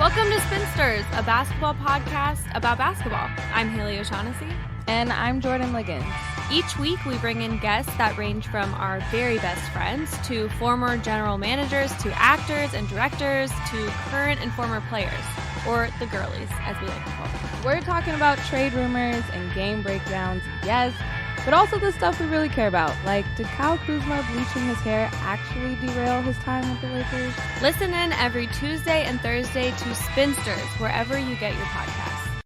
Welcome to Spinsters, a basketball podcast about basketball. I'm Haley O'Shaughnessy. And I'm Jordan Liggins. Each week, we bring in guests that range from our very best friends to former general managers to actors and directors to current and former players, or the girlies, as we like to call them. We're talking about trade rumors and game breakdowns, yes, but also the stuff we really care about, like did Kyle Kuzma bleaching his hair actually derail his time with the Lakers? Listen in every Tuesday and Thursday to Spinsters, wherever you get your podcasts.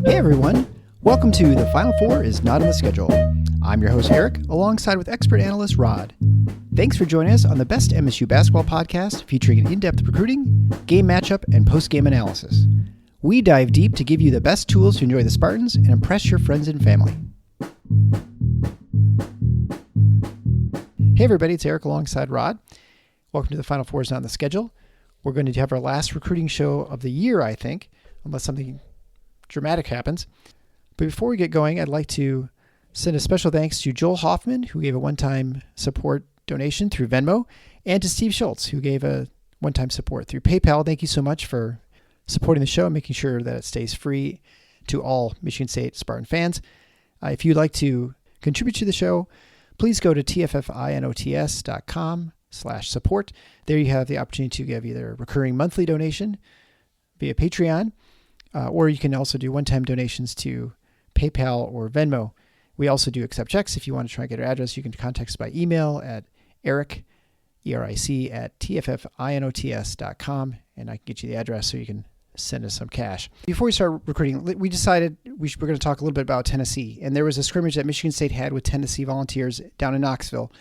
Hey everyone, welcome to The Final Four is Not on the Schedule. I'm your host Eric, alongside with expert analyst Rod. Thanks for joining us on the best MSU basketball podcast featuring in-depth recruiting, game matchup, and post-game analysis. We dive deep to give you the best tools to enjoy the Spartans and impress your friends and family. Hey everybody, it's Eric alongside Rod. Welcome to The Final Four is Not on the Schedule. We're going to have our last recruiting show of the year, I think, unless something dramatic happens. But before we get going, I'd like to send a special thanks to Joel Hoffman, who gave a one-time support donation through Venmo, and to Steve Schultz, who gave a one-time support through PayPal. Thank you so much for supporting the show and making sure that it stays free to all Michigan State Spartan fans. If you'd like to contribute to the show, please go to tffinots.com/support. There you have the opportunity to give either a recurring monthly donation via Patreon, or you can also do one-time donations to PayPal or Venmo. We also do accept checks. If you want to try and get our address, you can contact us by email at Eric, E-R-I-C, at tffinots.com, and I can get you the address so you can send us some cash. Before we start recruiting, we decided we're going to talk a little bit about Tennessee. And there was a scrimmage that Michigan State had with Tennessee Volunteers down in Knoxville.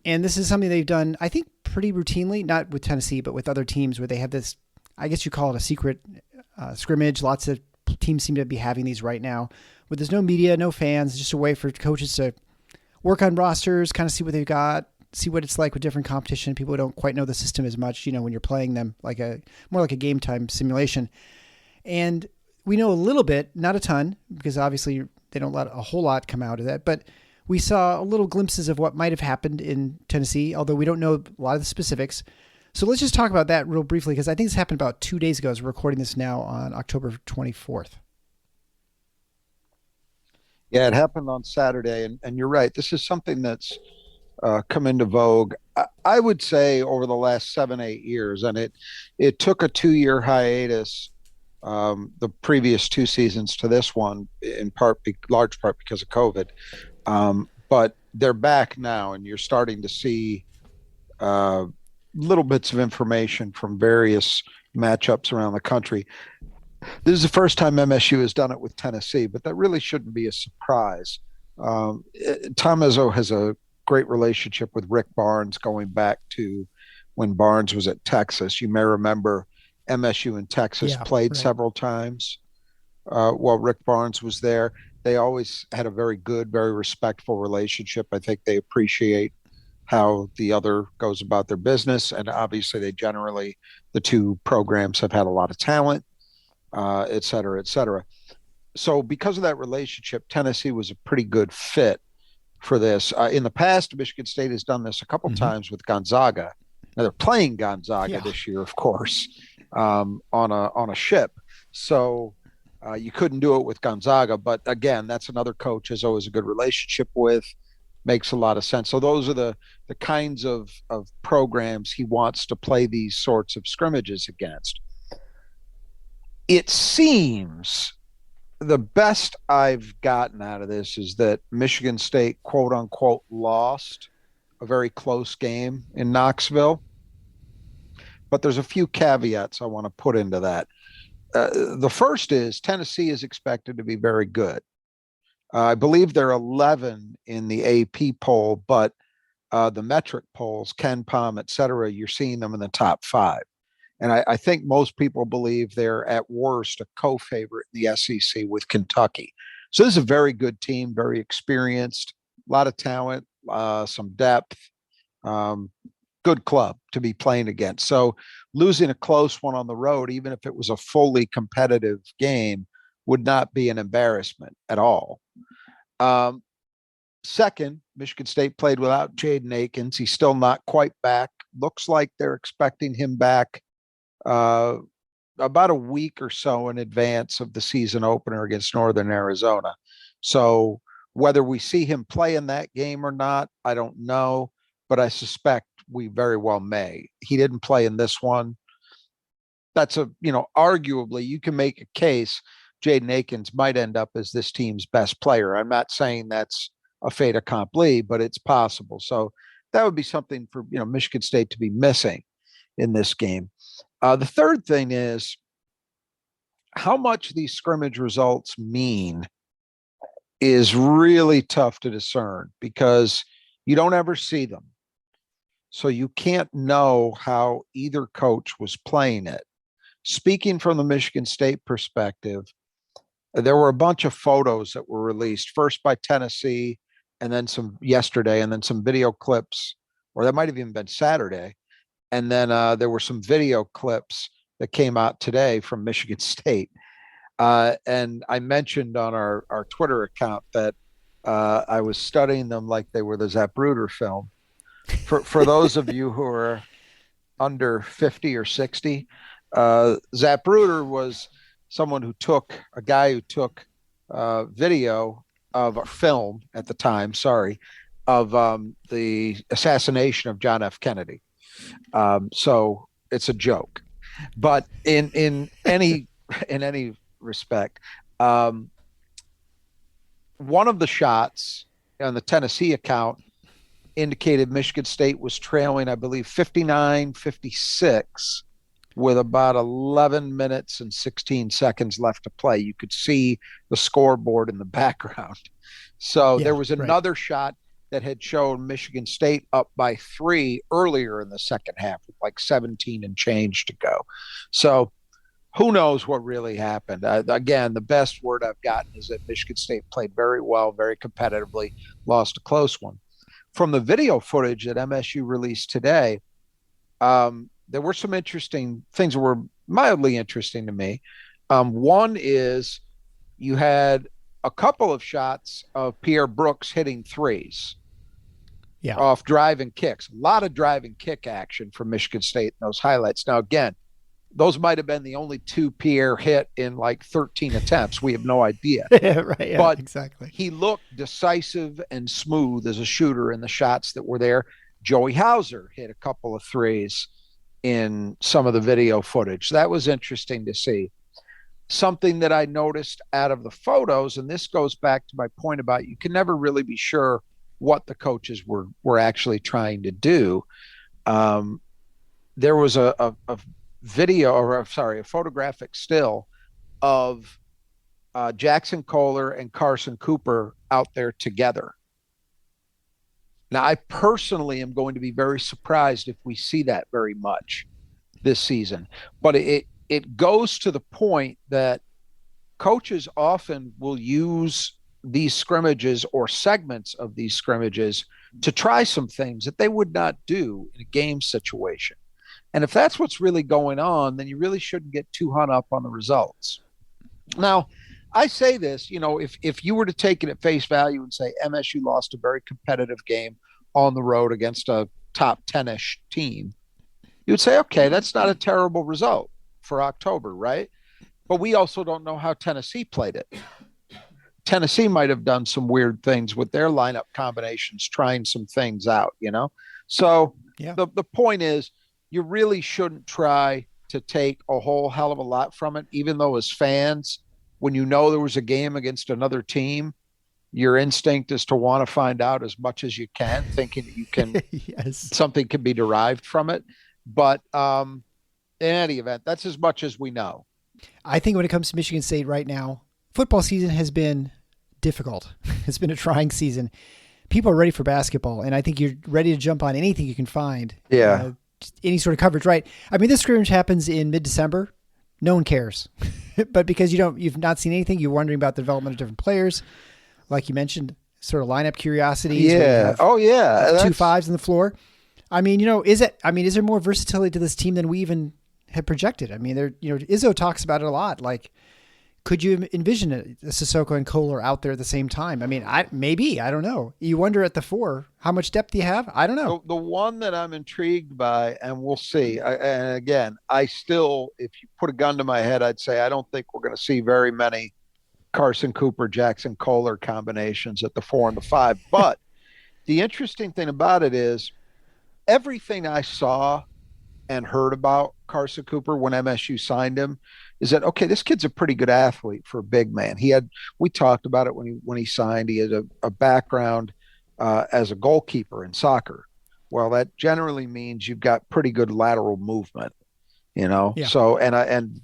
And this is something they've done, I think, pretty routinely, not with Tennessee, but with other teams where they have this, I guess you call it a secret scrimmage. Lots of teams seem to be having these right now, where there's no media, no fans, just a way for coaches to work on rosters, kind of see what they've got, see what it's like with different competition. People who don't quite know the system as much, when you're playing them, more like a game time simulation. And we know a little bit, not a ton, because obviously they don't let a whole lot come out of that, but we saw a little glimpses of what might have happened in Tennessee, although we don't know a lot of the specifics. So let's just talk about that real briefly, because I think this happened about 2 days ago as we're recording this now on October 24th. Yeah, it happened on Saturday, and you're right. This is something that's come into vogue, I would say, over the last 7-8 years, and it took a 2-year hiatus, the previous 2 seasons to this one, in large part because of COVID. But they're back now, and you're starting to see little bits of information from various matchups around the country. This is the first time MSU has done it with Tennessee, but that really shouldn't be a surprise. Tom Izzo has a great relationship with Rick Barnes going back to when Barnes was at Texas. You may remember MSU and Texas played several times while Rick Barnes was there. They always had a very good, very respectful relationship. I think they appreciate how the other goes about their business. And obviously the two programs have had a lot of talent, et cetera, et cetera. So because of that relationship, Tennessee was a pretty good fit for this. In the past, Michigan State has done this a couple times with Gonzaga. Now they're playing Gonzaga this year, of course, on a ship. So you couldn't do it with Gonzaga. But again, that's another coach has always a good relationship with. Makes a lot of sense. So those are the kinds of programs he wants to play these sorts of scrimmages against. It seems the best I've gotten out of this is that Michigan State, quote unquote, lost a very close game in Knoxville. But there's a few caveats I want to put into that. The first is Tennessee is expected to be very good. I believe they're 11 in the AP poll, but the metric polls, Ken Pom, et cetera, you're seeing them in the top 5. And I think most people believe they're at worst a co-favorite in the SEC with Kentucky. So this is a very good team, very experienced, a lot of talent, some depth, good club to be playing against. So losing a close one on the road, even if it was a fully competitive game, would not be an embarrassment at all. Second, Michigan State played without Jaden Akins. He's still not quite back. Looks like they're expecting him back about a week or so in advance of the season opener against Northern Arizona. So whether we see him play in that game or not, I don't know, but I suspect we very well may. He didn't play in this one. That's arguably you can make a case Jaden Akins might end up as this team's best player. I'm not saying that's a fait accompli, but it's possible. So that would be something for Michigan State to be missing in this game. The third thing is how much these scrimmage results mean is really tough to discern because you don't ever see them. So you can't know how either coach was playing it. Speaking from the Michigan State perspective, there were a bunch of photos that were released, first by Tennessee, and then some yesterday, and then some video clips, or that might have even been Saturday. And then there were some video clips that came out today from Michigan State. And I mentioned on our Twitter account that I was studying them like they were the Zapruder film. For those of you who are under 50 or 60, Zapruder was a guy who took video of a film at the time, of the assassination of John F. Kennedy. So it's a joke, but in any respect, one of the shots on the Tennessee account indicated Michigan State was trailing, I believe, 59-56 with about 11 minutes and 16 seconds left to play. You could see the scoreboard in the background. So there was another shot that had shown Michigan State up by 3 earlier in the second half with like 17 and change to go. So who knows what really happened? Again, the best word I've gotten is that Michigan State played very well, very competitively, lost a close one. From the video footage that MSU released today, there were some interesting things that were mildly interesting to me. One is you had a couple of shots of Pierre Brooks hitting threes off drive and kicks. A lot of drive and kick action from Michigan State in those highlights. Now, again, those might have been the only 2 Pierre hit in like 13 attempts. We have no idea. Right. Yeah, but exactly. He looked decisive and smooth as a shooter in the shots that were there. Joey Hauser hit a couple of threes in some of the video footage. That was interesting to see. Something that I noticed out of the photos, and this goes back to my point about you can never really be sure what the coaches were actually trying to do. There was a photographic still of Jackson Kohler and Carson Cooper out there together. Now, I personally am going to be very surprised if we see that very much this season. But it goes to the point that coaches often will use these scrimmages or segments of these scrimmages to try some things that they would not do in a game situation. And if that's what's really going on, then you really shouldn't get too hung up on the results. Now, I say this, if you were to take it at face value and say MSU lost a very competitive game on the road against a top 10-ish team, you would say, okay, that's not a terrible result for October, right? But we also don't know how Tennessee played it. Tennessee might have done some weird things with their lineup combinations, trying some things out, So the point is, you really shouldn't try to take a whole hell of a lot from it, even though as fans, when you know there was a game against another team, your instinct is to want to find out as much as you can, thinking that you can something can be derived from it. But in any event, that's as much as we know. I think when it comes to Michigan State right now, football season has been difficult. It's been a trying season. People are ready for basketball, and I think you're ready to jump on anything you can find. Yeah. Any sort of coverage, right? I mean, this scrimmage happens in mid-December. No one cares. But because you've not seen anything, you're wondering about the development of different players. Like you mentioned, sort of lineup curiosities. Yeah. Oh, yeah. 2 5s on the floor. I mean, is there more versatility to this team than we even had projected? I mean, Izzo talks about it a lot. Like, Could you envision Sissoko and Kohler out there at the same time? I mean, I don't know. You wonder at the 4, how much depth do you have? I don't know. The one that I'm intrigued by, and we'll see. And again, I still, if you put a gun to my head, I'd say I don't think we're going to see very many Carson Cooper, Jackson Kohler combinations at the 4 and the 5. But the interesting thing about it is everything I saw and heard about Carson Cooper when MSU signed him is that, okay, this kid's a pretty good athlete for a big man. We talked about it when he signed. He had a background as a goalkeeper in soccer. Well, that generally means you've got pretty good lateral movement, Yeah. So, and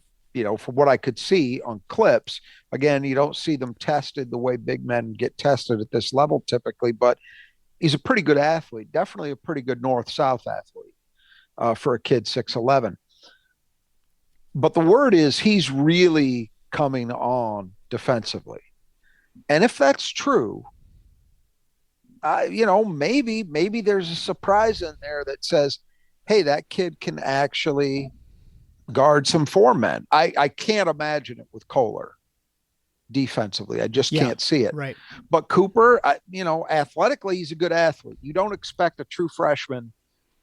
from what I could see on clips, again, you don't see them tested the way big men get tested at this level typically, but he's a pretty good athlete, definitely a pretty good north-south athlete for a kid 6'11". But the word is he's really coming on defensively. And if that's true, maybe there's a surprise in there that says, hey, that kid can actually guard some 4 men. I can't imagine it with Kohler defensively. I just can't see it. Right. But Cooper, athletically, he's a good athlete. You don't expect a true freshman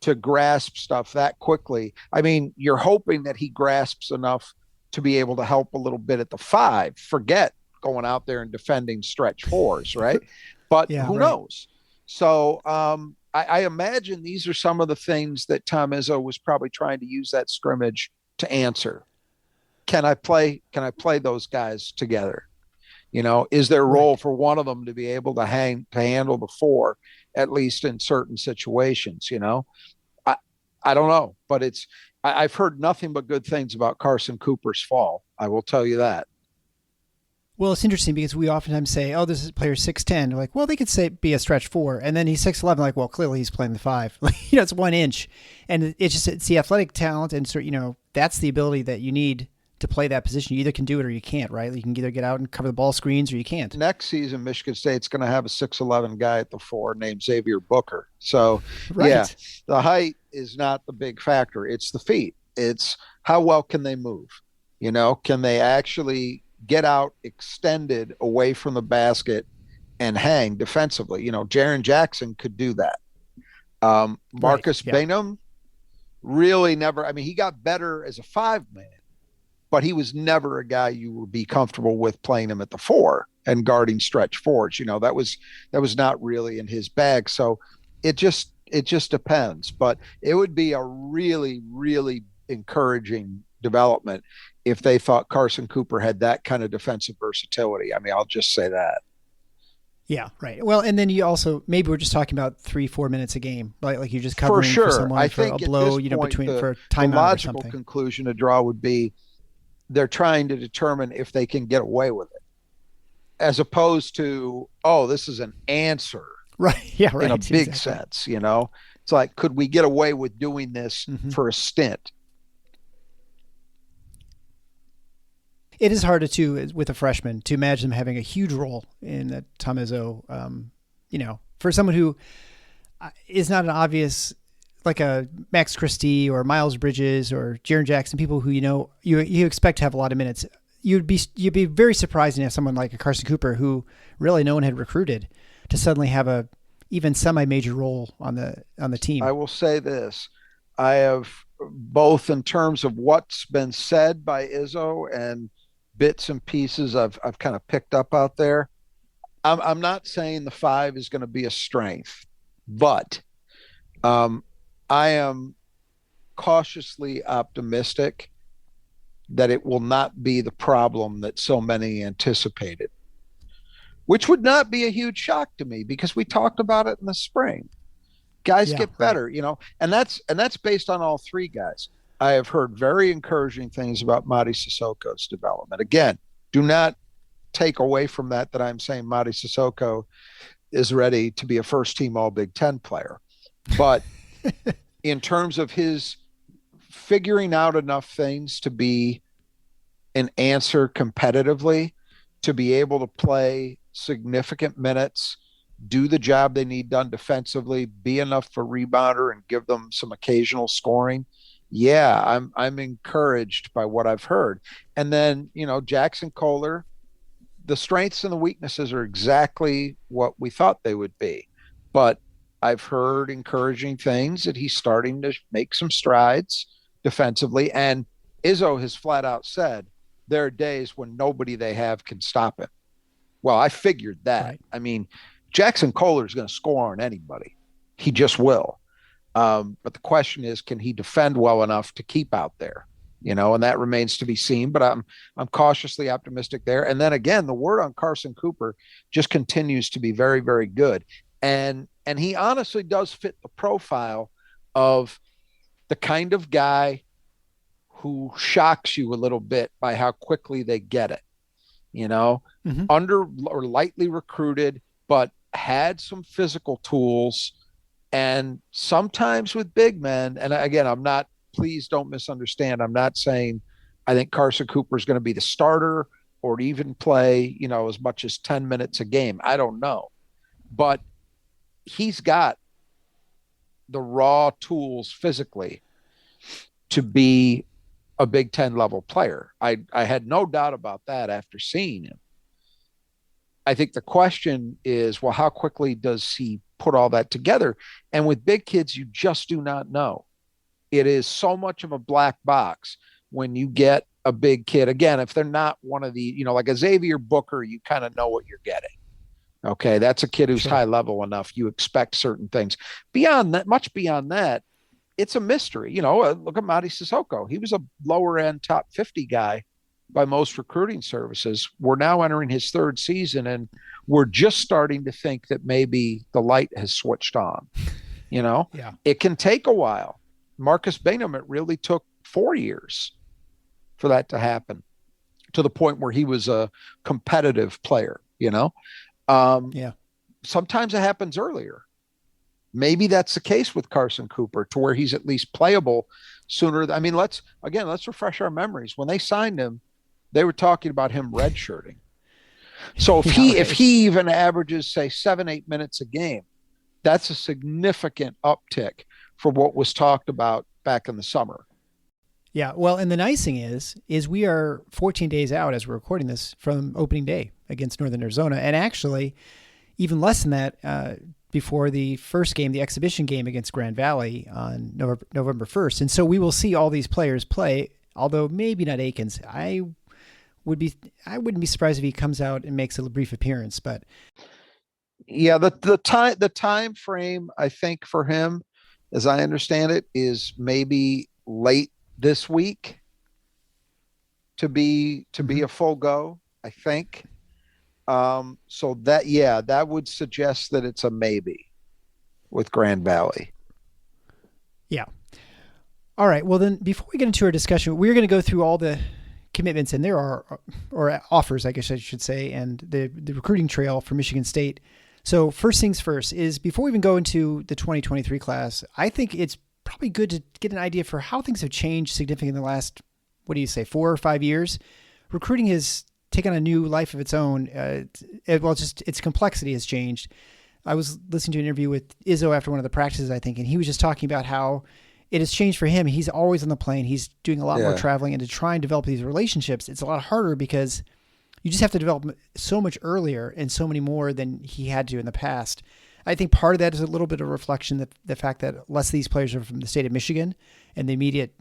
to grasp stuff that quickly. I mean, you're hoping that he grasps enough to be able to help a little bit at the 5. Forget going out there and defending stretch 4s, right? But who knows? So I imagine these are some of the things that Tom Izzo was probably trying to use that scrimmage to answer. Can I play those guys together? Is there a role for one of them to be able to handle the 4, at least in certain situations? I don't know, but I've heard nothing but good things about Carson Cooper's fall. I will tell you that. Well, it's interesting because we oftentimes say, "Oh, this is player 6'10". They're like, well, they could be a stretch 4, and then he's 6'11". Like, well, clearly he's playing the 5. It's 1 inch, and it's the athletic talent, and that's the ability that you need to play that position. You either can do it or you can't, right? You can either get out and cover the ball screens or you can't. Next season, Michigan State's going to have a 6'11" guy at the 4 named Xavier Booker. So, the height is not the big factor. It's the feet. It's how well can they move? Can they actually get out extended away from the basket and hang defensively? Jaren Jackson could do that. Marcus Bainum really never. I mean, he got better as a 5-man. But he was never a guy you would be comfortable with playing him at the 4 and guarding stretch 4s. That was not really in his bag. So it just depends. But it would be a really, really encouraging development if they thought Carson Cooper had that kind of defensive versatility. I mean, I'll just say that. Yeah, right. Well, and then you also, maybe we're just talking about 3-4 minutes a game, like you're just covering for someone I for think a blow, point, for a timeout the logical or something. conclusion to draw would be they're trying to determine if they can get away with it, as opposed to, oh, this is an answer. Right. Yeah. Right. In a big sense, it's like, could we get away with doing this for a stint? It is harder with a freshman to imagine them having a huge role in that Tom Izzo, for someone who is not an obvious, like a Max Christie or Miles Bridges or Jaren Jackson, people who you expect to have a lot of minutes. You'd be very surprised to have someone like a Carson Cooper, who really no one had recruited, to suddenly have a even semi-major role on the team. I will say this: I have, both in terms of what's been said by Izzo and bits and pieces I've kind of picked up out there. I'm not saying the 5 is going to be a strength, but I am cautiously optimistic that it will not be the problem that so many anticipated, which would not be a huge shock to me because we talked about it in the spring. Guys get better, and that's based on all 3 guys. I have heard very encouraging things about Mady Sissoko's development. Again, do not take away from that I'm saying Mady Sissoko is ready to be a first-team All-Big Ten player. But in terms of his figuring out enough things to be an answer competitively, to be able to play significant minutes, do the job they need done defensively, be enough for rebounder and give them some occasional scoring, yeah, I'm encouraged by what I've heard. And then, Jackson Kohler, the strengths and the weaknesses are exactly what we thought they would be. But I've heard encouraging things that he's starting to make some strides defensively. And Izzo has flat out said there are days when nobody they have can stop him. Well, I figured that. Right. I mean, Jackson Kohler is going to score on anybody. He just will. But the question is, can he defend well enough to keep out there? And that remains to be seen. But I'm cautiously optimistic there. And then again, the word on Carson Cooper just continues to be very, very good. And he honestly does fit the profile of the kind of guy who shocks you a little bit by how quickly they get it. Under or lightly recruited, but had some physical tools. And sometimes with big men, and again, please don't misunderstand. I'm not saying I think Carson Cooper is going to be the starter or even play, as much as 10 minutes a game. I don't know. But he's got the raw tools physically to be a Big Ten level player. I had no doubt about that after seeing him. I think the question is, well, how quickly does he put all that together? And with big kids, you just do not know. It is so much of a black box when you get a big kid. Again, if they're not one of the, like a Xavier Booker, you kind of know what you're getting. Okay, that's a kid who's high level enough. You expect certain things. Beyond that, much beyond that, it's a mystery. Look at Mady Sissoko. He was a lower end top 50 guy by most recruiting services. We're now entering his third season, and we're just starting to think that maybe the light has switched on. Yeah. It can take a while. Marcus Bingham, it really took 4 years for that to happen, to the point where he was a competitive player. Sometimes it happens earlier. Maybe that's the case with Carson Cooper, to where he's at least playable sooner. I mean, let's refresh our memories. When they signed him, they were talking about him redshirting. So if he even averages, say, 7-8 minutes a game, that's a significant uptick for what was talked about back in the summer. Yeah. Well, and the nice thing is we are 14 days out as we're recording this from opening day against Northern Arizona. And actually even less than that, before the first game, the exhibition game against Grand Valley on November 1st. And so we will see all these players play, although maybe not Akins. I wouldn't be surprised if he comes out and makes a brief appearance, but yeah, the time frame, I think, for him, as I understand it, is maybe late this week to be a full go, I think. So that would suggest that it's a maybe with Grand Valley. Yeah. All right. Well, then before we get into our discussion, we're going to go through all the commitments, and there are, or offers, I guess I should say, and the recruiting trail for Michigan State. So first things first is, before we even go into the 2023 class, I think it's probably good to get an idea for how things have changed significantly in the last, 4 or 5 years. Recruiting has taken a new life of its own. Just its complexity has changed. I was listening to an interview with Izzo after one of the practices, I think, and he was just talking about how it has changed for him. He's always on the plane. He's doing a lot more traveling, and to try and develop these relationships, it's a lot harder because you just have to develop so much earlier and so many more than he had to in the past. I think part of that is a little bit of reflection that the fact that less of these players are from the state of Michigan and the immediate,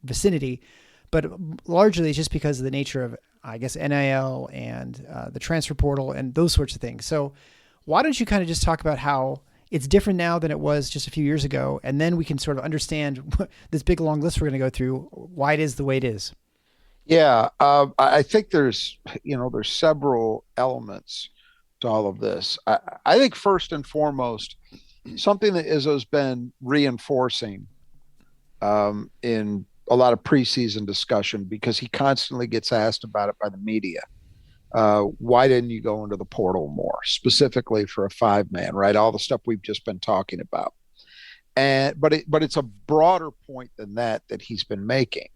vicinity, but largely it's just because of the nature of, I guess, NIL and the transfer portal and those sorts of things. So why don't you kind of just talk about how it's different now than it was just a few years ago, and then we can sort of understand this big long list we're going to go through, why it is the way it is. Yeah, I think there's several elements to all of this. I think first and foremost, something that Izzo's been reinforcing in a lot of preseason discussion, because he constantly gets asked about it by the media. Why didn't you go into the portal more, specifically for a 5-man, right? All the stuff we've just been talking about. But it's a broader point than that he's been making.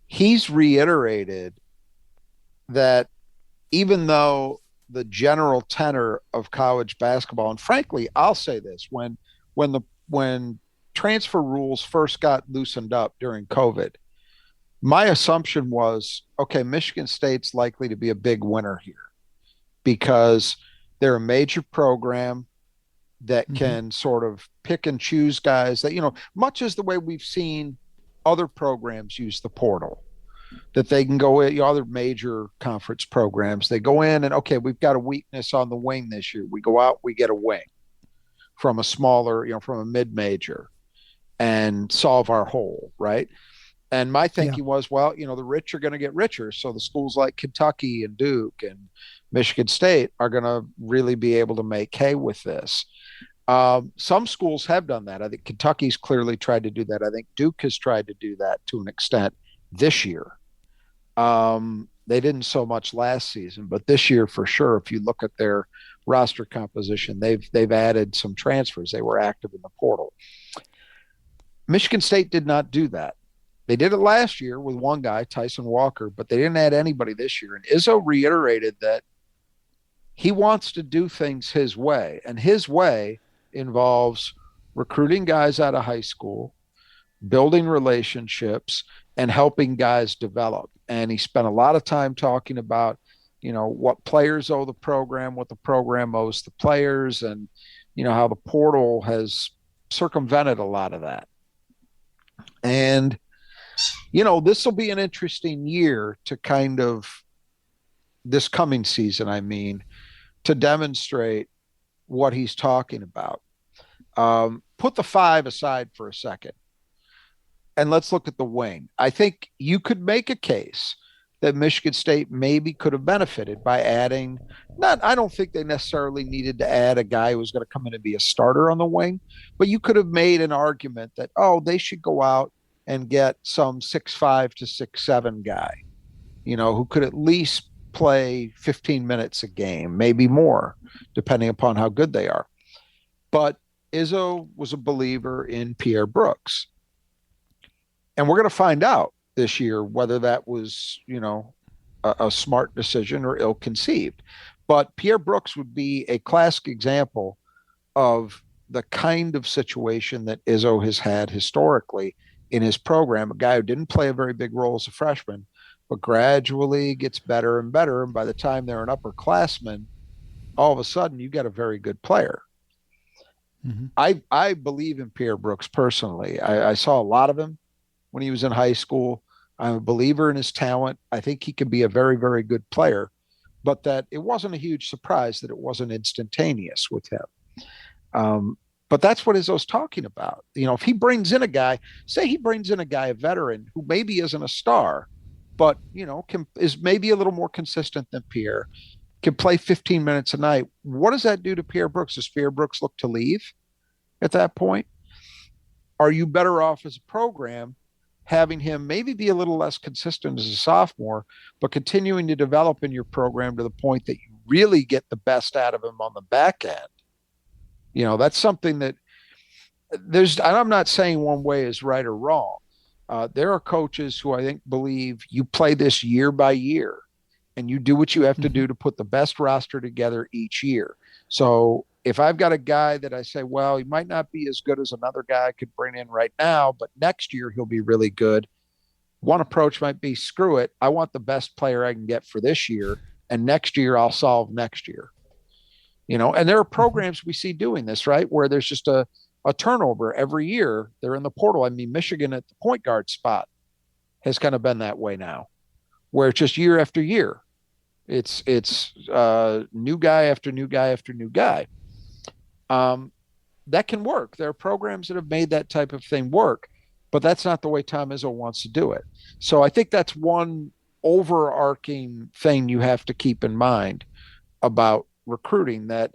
He's reiterated that even though the general tenor of college basketball, and frankly, I'll say this, when transfer rules first got loosened up during COVID, my assumption was, okay, Michigan State's likely to be a big winner here because they're a major program that can sort of pick and choose guys that, much as the way we've seen other programs use the portal, that they can go in, other major conference programs, they go in and, okay, we've got a weakness on the wing this year. We go out, we get a wing from a smaller, from a mid-major and solve our hole, right? And my thinking was, well, the rich are going to get richer. So the schools like Kentucky and Duke and Michigan State are going to really be able to make hay with this. Some schools have done that. I think Kentucky's clearly tried to do that. I think Duke has tried to do that to an extent this year. They didn't so much last season, but this year for sure, if you look at their roster composition, they've added some transfers. They were active in the portal. Michigan State did not do that. They did it last year with one guy, Tyson Walker, but they didn't add anybody this year. And Izzo reiterated that he wants to do things his way, and his way involves recruiting guys out of high school, building relationships, and helping guys develop. And he spent a lot of time talking about, what players owe the program, what the program owes the players, and, how the portal has circumvented a lot of that. And, this will be an interesting year to kind of, this coming season, to demonstrate what he's talking about. Put the 5 aside for a second, and let's look at the wing. I think you could make a case that Michigan State maybe could have benefited by adding, I don't think they necessarily needed to add a guy who was going to come in and be a starter on the wing, but you could have made an argument that, they should go out and get some 6'5" to 6'7" guy, who could at least play 15 minutes a game, maybe more, depending upon how good they are. But Izzo was a believer in Pierre Brooks. And we're going to find out this year whether that was, a smart decision or ill-conceived. But Pierre Brooks would be a classic example of the kind of situation that Izzo has had historically in his program, a guy who didn't play a very big role as a freshman, but gradually gets better and better. And by the time they're an upperclassman, all of a sudden you got a very good player. I believe in Pierre Brooks personally. I saw a lot of him when he was in high school. I'm a believer in his talent. I think he can be a very, very good player, but that it wasn't a huge surprise that it wasn't instantaneous with him. But that's what Izzo's talking about. If he brings in a guy, say he brings in a guy, a veteran who maybe isn't a star, but, is maybe a little more consistent than Pierre, can play 15 minutes a night. What does that do to Pierre Brooks? Does Pierre Brooks look to leave at that point? Are you better off as a program having him maybe be a little less consistent as a sophomore, but continuing to develop in your program to the point that you really get the best out of him on the back end? That's something that I'm not saying one way is right or wrong. There are coaches who I think believe you play this year by year and you do what you have to do to put the best roster together each year. So if I've got a guy that I say, well, he might not be as good as another guy I could bring in right now, but next year he'll be really good. One approach might be, screw it, I want the best player I can get for this year, and next year I'll solve next year. And there are programs we see doing this, right, where there's just a turnover every year. They're in the portal. Michigan at the point guard spot has kind of been that way now, where it's just year after year. It's new guy after new guy after new guy. That can work. There are programs that have made that type of thing work, but that's not the way Tom Izzo wants to do it. So I think that's one overarching thing you have to keep in mind about recruiting, that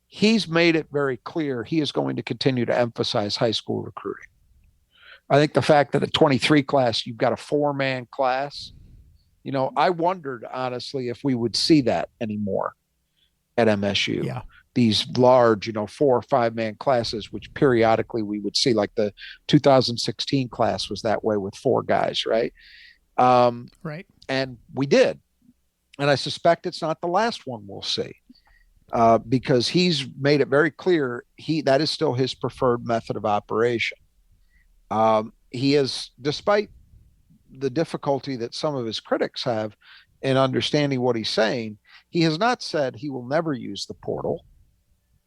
he's made it very clear he is going to continue to emphasize high school recruiting. I think the fact that at 23 class, you've got a 4-man class, I wondered honestly if we would see that anymore at MSU. Yeah. These large, 4 or 5-man classes, which periodically we would see, like the 2016 class was that way with 4 guys, right? Right. And we did. And I suspect it's not the last one we'll see. Because he's made it very clear that is still his preferred method of operation. He is, despite the difficulty that some of his critics have in understanding what he's saying, he has not said he will never use the portal.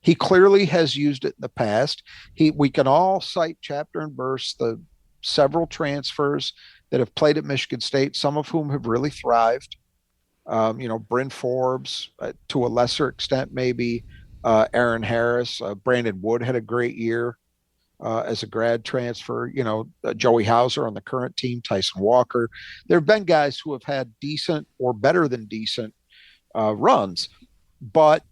He clearly has used it in the past. We can all cite chapter and verse the several transfers that have played at Michigan State, some of whom have really thrived. Bryn Forbes, to a lesser extent, maybe Aaron Harris, Brandon Wood had a great year as a grad transfer. Joey Hauser on the current team, Tyson Walker. There have been guys who have had decent or better than decent runs, but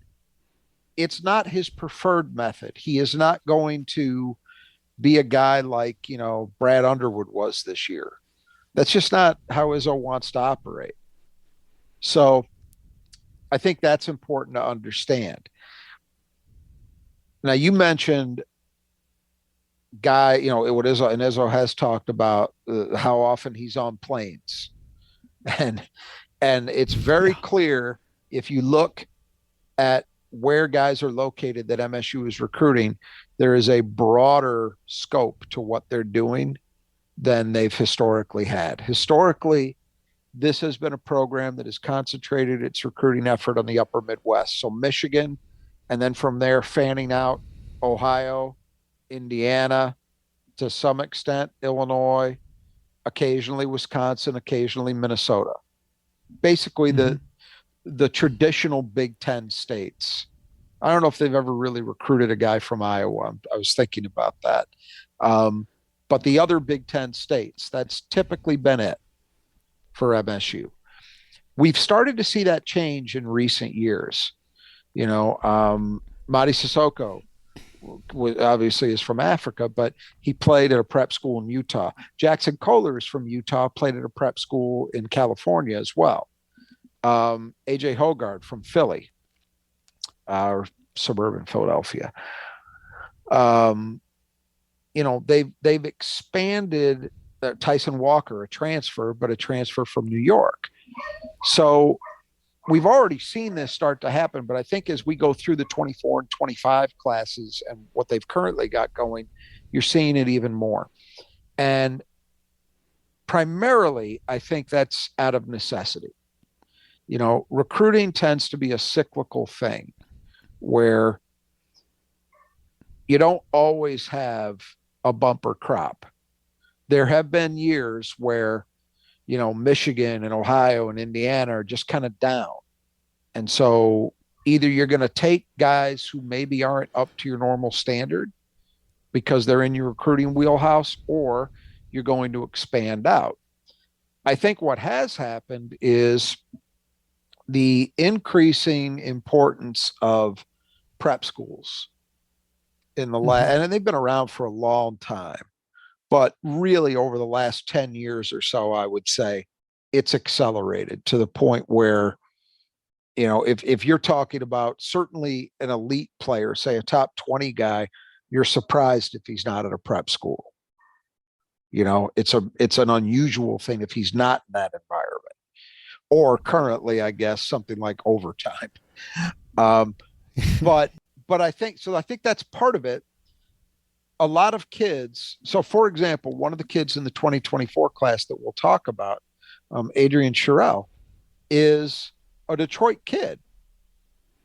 it's not his preferred method. He is not going to be a guy like, Brad Underwood was this year. That's just not how Izzo wants to operate. So I think that's important to understand. Now, you mentioned what Izzo, and Izzo has talked about how often he's on planes. And it's very clear if you look at where guys are located that MSU is recruiting, there is a broader scope to what they're doing than they've historically had. Historically, this has been a program that has concentrated its recruiting effort on the upper Midwest. So Michigan, and then from there, fanning out Ohio, Indiana, to some extent, Illinois, occasionally Wisconsin, occasionally Minnesota. Basically, the traditional Big Ten states. I don't know if they've ever really recruited a guy from Iowa. I was thinking about that. But the other Big Ten states, that's typically been it for MSU. We've started to see that change in recent years. Madi Sissoko obviously is from Africa, but he played at a prep school in Utah. Jackson Kohler is from Utah, played at a prep school in California as well. AJ Hogard from Philly, or suburban Philadelphia. They've expanded. Tyson Walker, a transfer, but a transfer from New York. So we've already seen this start to happen, but I think as we go through the 24 and 25 classes and what they've currently got going, you're seeing it even more. And primarily, I think that's out of necessity. Recruiting tends to be a cyclical thing where you don't always have a bumper crop. There have been years where, Michigan and Ohio and Indiana are just kind of down. And so either you're going to take guys who maybe aren't up to your normal standard because they're in your recruiting wheelhouse, or you're going to expand out. I think what has happened is the increasing importance of prep schools and they've been around for a long time. But really, over the last 10 years or so, I would say it's accelerated to the point where, if you're talking about certainly an elite player, say a top 20 guy, you're surprised if he's not at a prep school. It's an unusual thing if he's not in that environment. Or currently, I guess, something like overtime. But I think that's part of it. A lot of kids. So, for example, one of the kids in the 2024 class that we'll talk about, Adrian Sherrill, is a Detroit kid,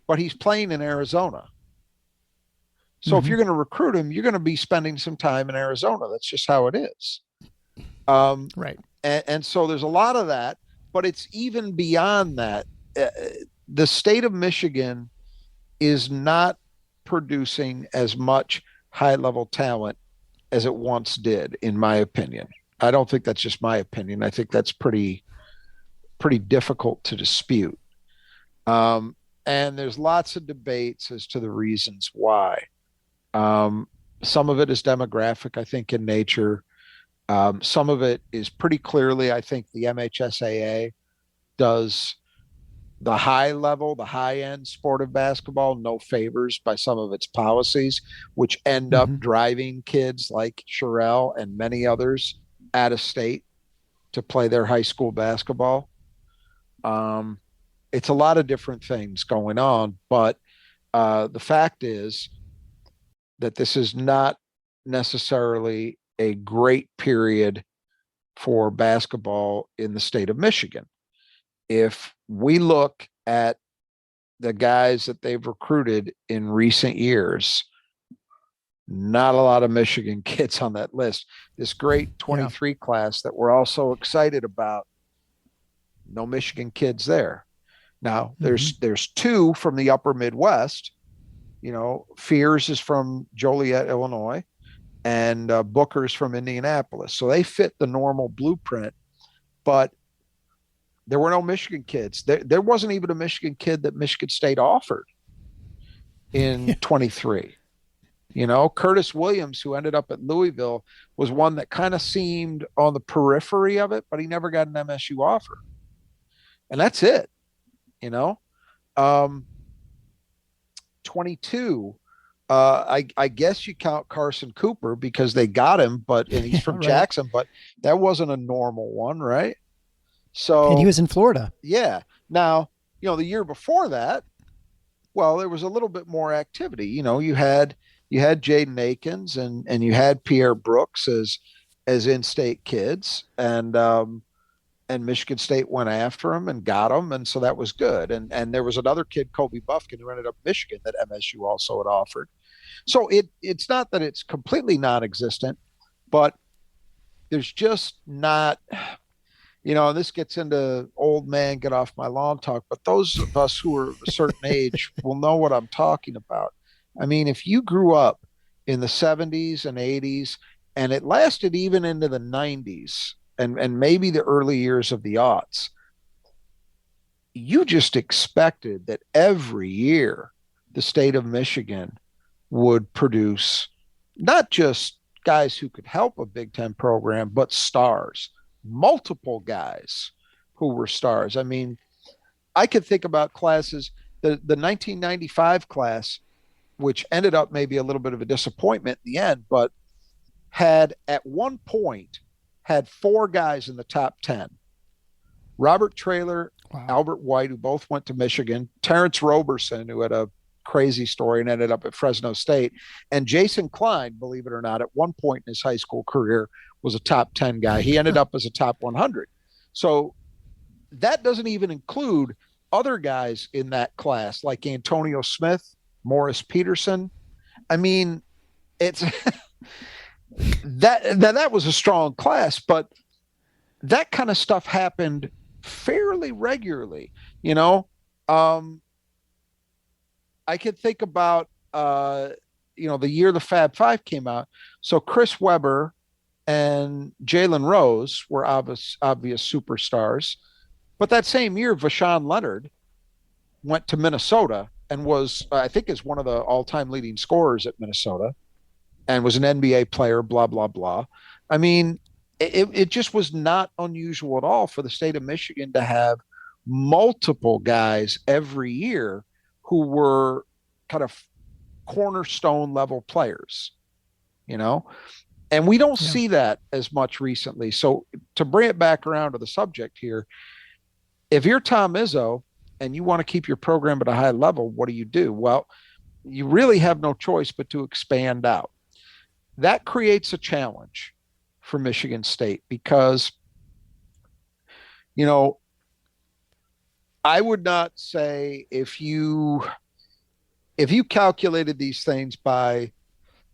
but he's playing in Arizona. So if you're going to recruit him, you're going to be spending some time in Arizona. That's just how it is. Right. And so there's a lot of that, but it's even beyond that. The state of Michigan is not producing as much high-level talent as it once did, in my opinion. I don't think that's just my opinion. I think that's pretty difficult to dispute. And there's lots of debates as to the reasons why. Some of it is demographic, I think, in nature. Some of it is pretty clearly, I think, the MHSAA does the high-end sport of basketball no favors by some of its policies, which end up driving kids like Sherrill and many others out of state to play their high school basketball. It's a lot of different things going on, but the fact is that this is not necessarily a great period for basketball in the state of Michigan. If we look at the guys that they've recruited in recent years, not a lot of Michigan kids on that list. This great 23 class that we're all so excited about, no Michigan kids there. Now, there's two from the upper Midwest. Fears is from Joliet, Illinois, and Booker's from Indianapolis. So they fit the normal blueprint, but there were no Michigan kids. There wasn't even a Michigan kid that Michigan State offered in 23. Curtis Williams, who ended up at Louisville, was one that kind of seemed on the periphery of it, but he never got an MSU offer. And that's it. 22, I guess you count Carson Cooper because they got him, and he's from Jackson, but that wasn't a normal one, right? So, and he was in Florida. Yeah. Now, the year before that, well, there was a little bit more activity. You had Jaden Akins and you had Pierre Brooks as in-state kids, and Michigan State went after him and got him, and so that was good. And there was another kid, Kobe Buffkin, who ended up Michigan that MSU also had offered. So it's not that it's completely non-existent, but there's just not. This gets into old man get off my lawn talk, but those of us who are a certain age will know what I'm talking about. I mean, if you grew up in the 70s and 80s, and it lasted even into the 90s and maybe the early years of the aughts, you just expected that every year the state of Michigan would produce not just guys who could help a Big Ten program, but stars, multiple guys who were stars. I mean, I could think about classes, the 1995 class, which ended up maybe a little bit of a disappointment in the end, but had at one point had four guys in the top 10. Robert Traylor, Albert White, who both went to Michigan, Terrence Roberson, who had a crazy story and ended up at Fresno State, and Jason Klein, believe it or not, at one point in his high school career was a top 10 guy. He ended up as a top 100. So that doesn't even include other guys in that class like Antonio Smith, Morris Peterson. I mean, it's that was a strong class, but that kind of stuff happened fairly regularly. I could think about the year the Fab Five came out. So Chris Webber and Jalen Rose were obvious superstars, but that same year Vashawn Leonard went to Minnesota and was, I think, is one of the all-time leading scorers at Minnesota, and was an NBA player. Blah blah blah. I mean, it just was not unusual at all for the state of Michigan to have multiple guys every year who were kind of cornerstone level players, and we don't see that as much recently. So to bring it back around to the subject here, if you're Tom Izzo and you want to keep your program at a high level, what do? Well, you really have no choice but to expand out. That creates a challenge for Michigan State because, I would not say if you calculated these things by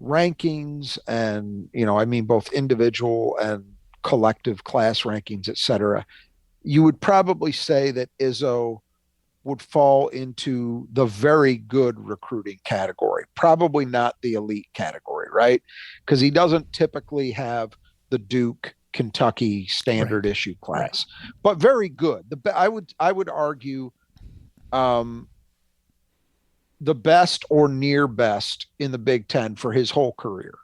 rankings and, I mean, both individual and collective class rankings, et cetera, you would probably say that Izzo would fall into the very good recruiting category, probably not the elite category, right? Because he doesn't typically have the Duke, Kentucky standard issue class, but very good. I would argue the best or near best in the Big Ten for his whole career.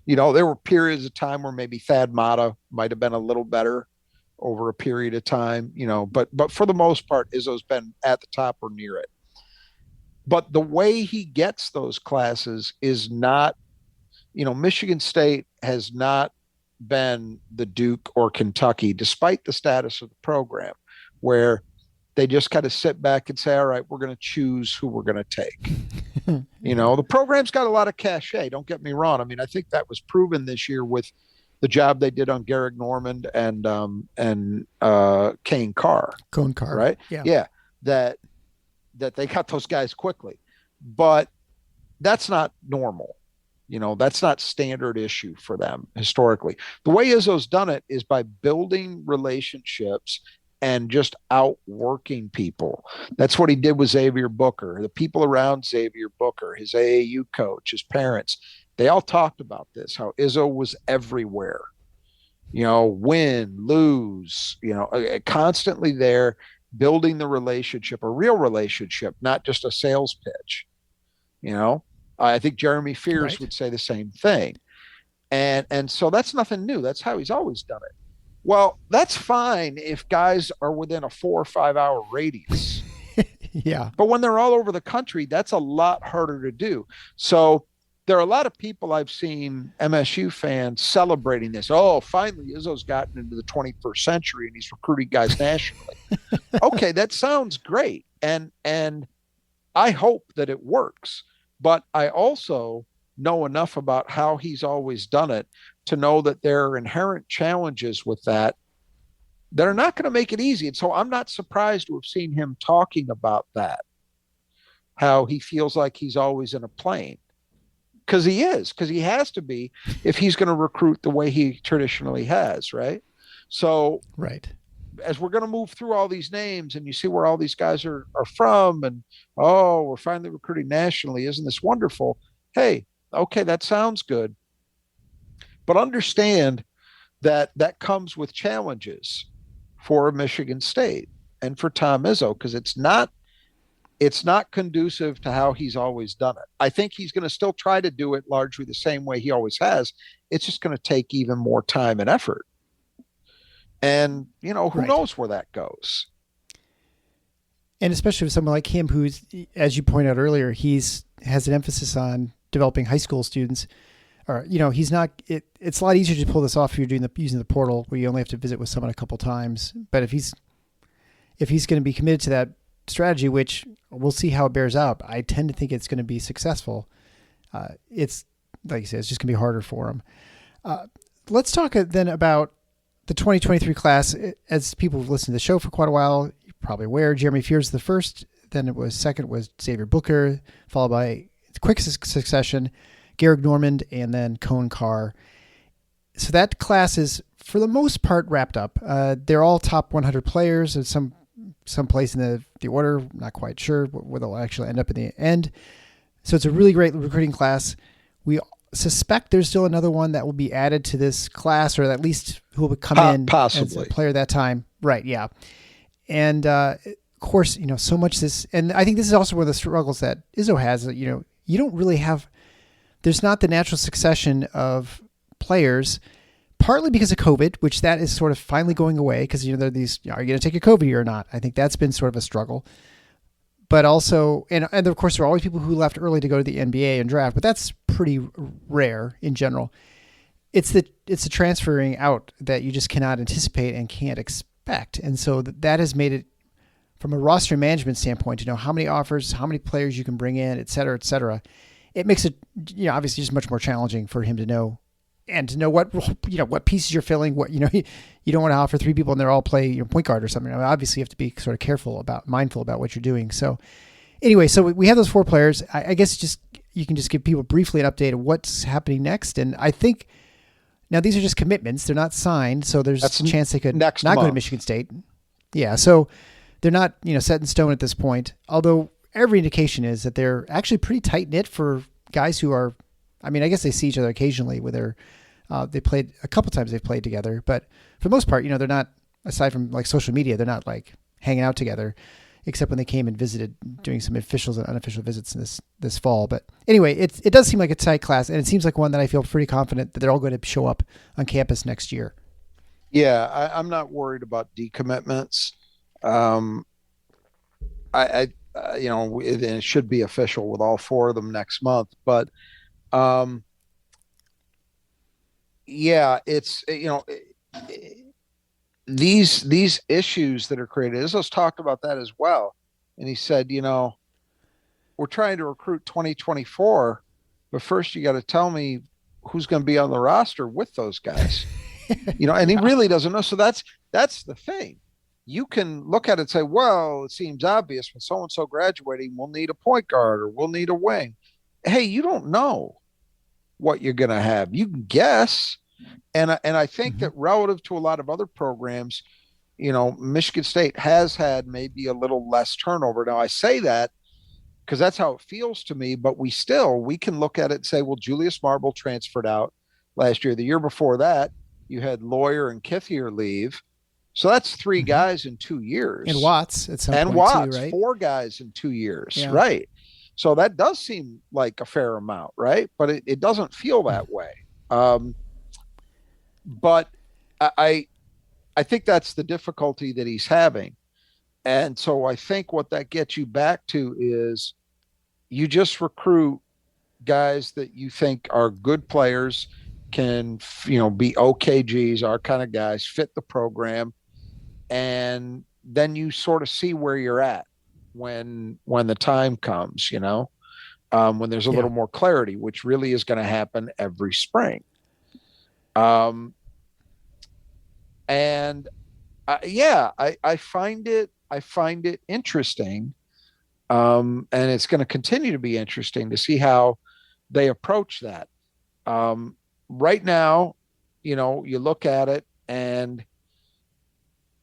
There were periods of time where maybe Thad Matta might have been a little better over a period of time, but for the most part, Izzo's been at the top or near it. But the way he gets those classes is not, Michigan State has not been the Duke or Kentucky, despite the status of the program, where they just kind of sit back and say, all right, we're going to choose who we're going to take. The program's got a lot of cachet. Don't get me wrong. I mean, I think that was proven this year with the job they did on Garrick Normand and Kane Carr. Cone Carr. Right? Yeah. Yeah. That they got those guys quickly. But that's not normal. That's not standard issue for them historically. The way Izzo's done it is by building relationships and just outworking people. That's what he did with Xavier Booker, the people around Xavier Booker, his AAU coach, his parents. They all talked about this, how Izzo was everywhere. Win, lose, constantly there, building the relationship, a real relationship, not just a sales pitch. I think Jeremy Fears would say the same thing. And so that's nothing new. That's how he's always done it. Well, that's fine if guys are within a 4 or 5 hour radius. Yeah. But when they're all over the country, that's a lot harder to do. So there are a lot of people I've seen, MSU fans, celebrating this. Oh, finally, Izzo's gotten into the 21st century and he's recruiting guys nationally. Okay, that sounds great. And I hope that it works. But I also know enough about how he's always done it to know that there are inherent challenges with that are not going to make it easy. And so I'm not surprised to have seen him talking about that, how he feels like he's always in a plane. Because he has to be if he's going to recruit the way he traditionally has, right? So as we're going to move through all these names and you see where all these guys are from and, oh, we're finally recruiting nationally. Isn't this wonderful? Hey, okay, that sounds good. But understand that comes with challenges for Michigan State and for Tom Izzo, because it's not conducive to how he's always done it. I think he's going to still try to do it largely the same way he always has. It's just going to take even more time and effort. And, who knows where that goes. And especially with someone like him, who's, as you pointed out earlier, has an emphasis on developing high school students. Or, he's not, it's a lot easier to pull this off if you're using the portal where you only have to visit with someone a couple times. But if he's going to be committed to that strategy, which we'll see how it bears out, I tend to think it's going to be successful. It's, like you said, it's just going to be harder for him. Let's talk then about the 2023 class. As people who've listened to the show for quite a while, you're probably aware, Jeremy Fears the first, then it was second was Xavier Booker, followed by quick succession, Garrick Normand, and then Cone Carr. So that class is, for the most part, wrapped up. They're all top 100 players at some place in the order. Not quite sure where they'll actually end up in the end. So it's a really great recruiting class. We suspect there's still another one that will be added to this class, or at least who will come in possibly as a player that time. Right. Yeah. And, of course, so much this, and I think this is also one of the struggles that Izzo has, that, you don't really have, there's not the natural succession of players, partly because of COVID, which that is sort of finally going away, because, there are these, are you going to take a COVID year or not? I think that's been sort of a struggle. But also, and of course, there are always people who left early to go to the NBA and draft, but that's pretty rare in general. It's the transferring out that you just cannot anticipate and can't expect. And so that has made it, from a roster management standpoint, to know how many offers, how many players you can bring in, et cetera, it makes it, obviously just much more challenging for him to know, and to know what pieces you're filling, what, you don't want to offer 3 people and they're all play point guard or something. I mean, obviously you have to be sort of mindful about what you're doing. So anyway, so we have those 4 players. I guess you can just give people briefly an update of what's happening next. And I think now these are just commitments. They're not signed. So there's a chance they could not go to Michigan State. Yeah. So they're not, set in stone at this point, although every indication is that they're actually pretty tight knit for guys who are, I mean, I guess they see each other occasionally with they played a couple times, they've played together, but for the most part, they're not, aside from like social media, they're not like hanging out together, except when they came and visited, doing some officials and unofficial visits this fall. But anyway, it does seem like a tight class, and it seems like one that I feel pretty confident that they're all going to show up on campus next year. Yeah, I'm not worried about decommitments. It should be official with all 4 of them next month, but yeah, it's, these issues that are created. Izzo's talked about that as well. And he said, we're trying to recruit 2024, but first you got to tell me who's going to be on the roster with those guys. And he really doesn't know. So that's the thing. You can look at it and say, well, it seems obvious when so-and-so graduating, we'll need a point guard or we'll need a wing. Hey, you don't know what you're going to have. You can guess. And I think that relative to a lot of other programs, Michigan State has had maybe a little less turnover. Now I say that because that's how it feels to me, but we can look at it and say, well, Julius Marble transferred out last year. The year before that, you had Lawyer and Kithier leave. So that's 3 guys in 2 years. And Watts at some point Watts, too, right? 4 guys in 2 years, yeah. Right? So that does seem like a fair amount, right? But it doesn't feel that way. But I think that's the difficulty that he's having. And so I think what that gets you back to is you just recruit guys that you think are good players, can, be OKGs, our kind of guys, fit the program. And then you sort of see where you're at when the time comes, when there's a little more clarity, which really is going to happen every spring. I find it interesting. And it's going to continue to be interesting to see how they approach that. Right now, you look at it and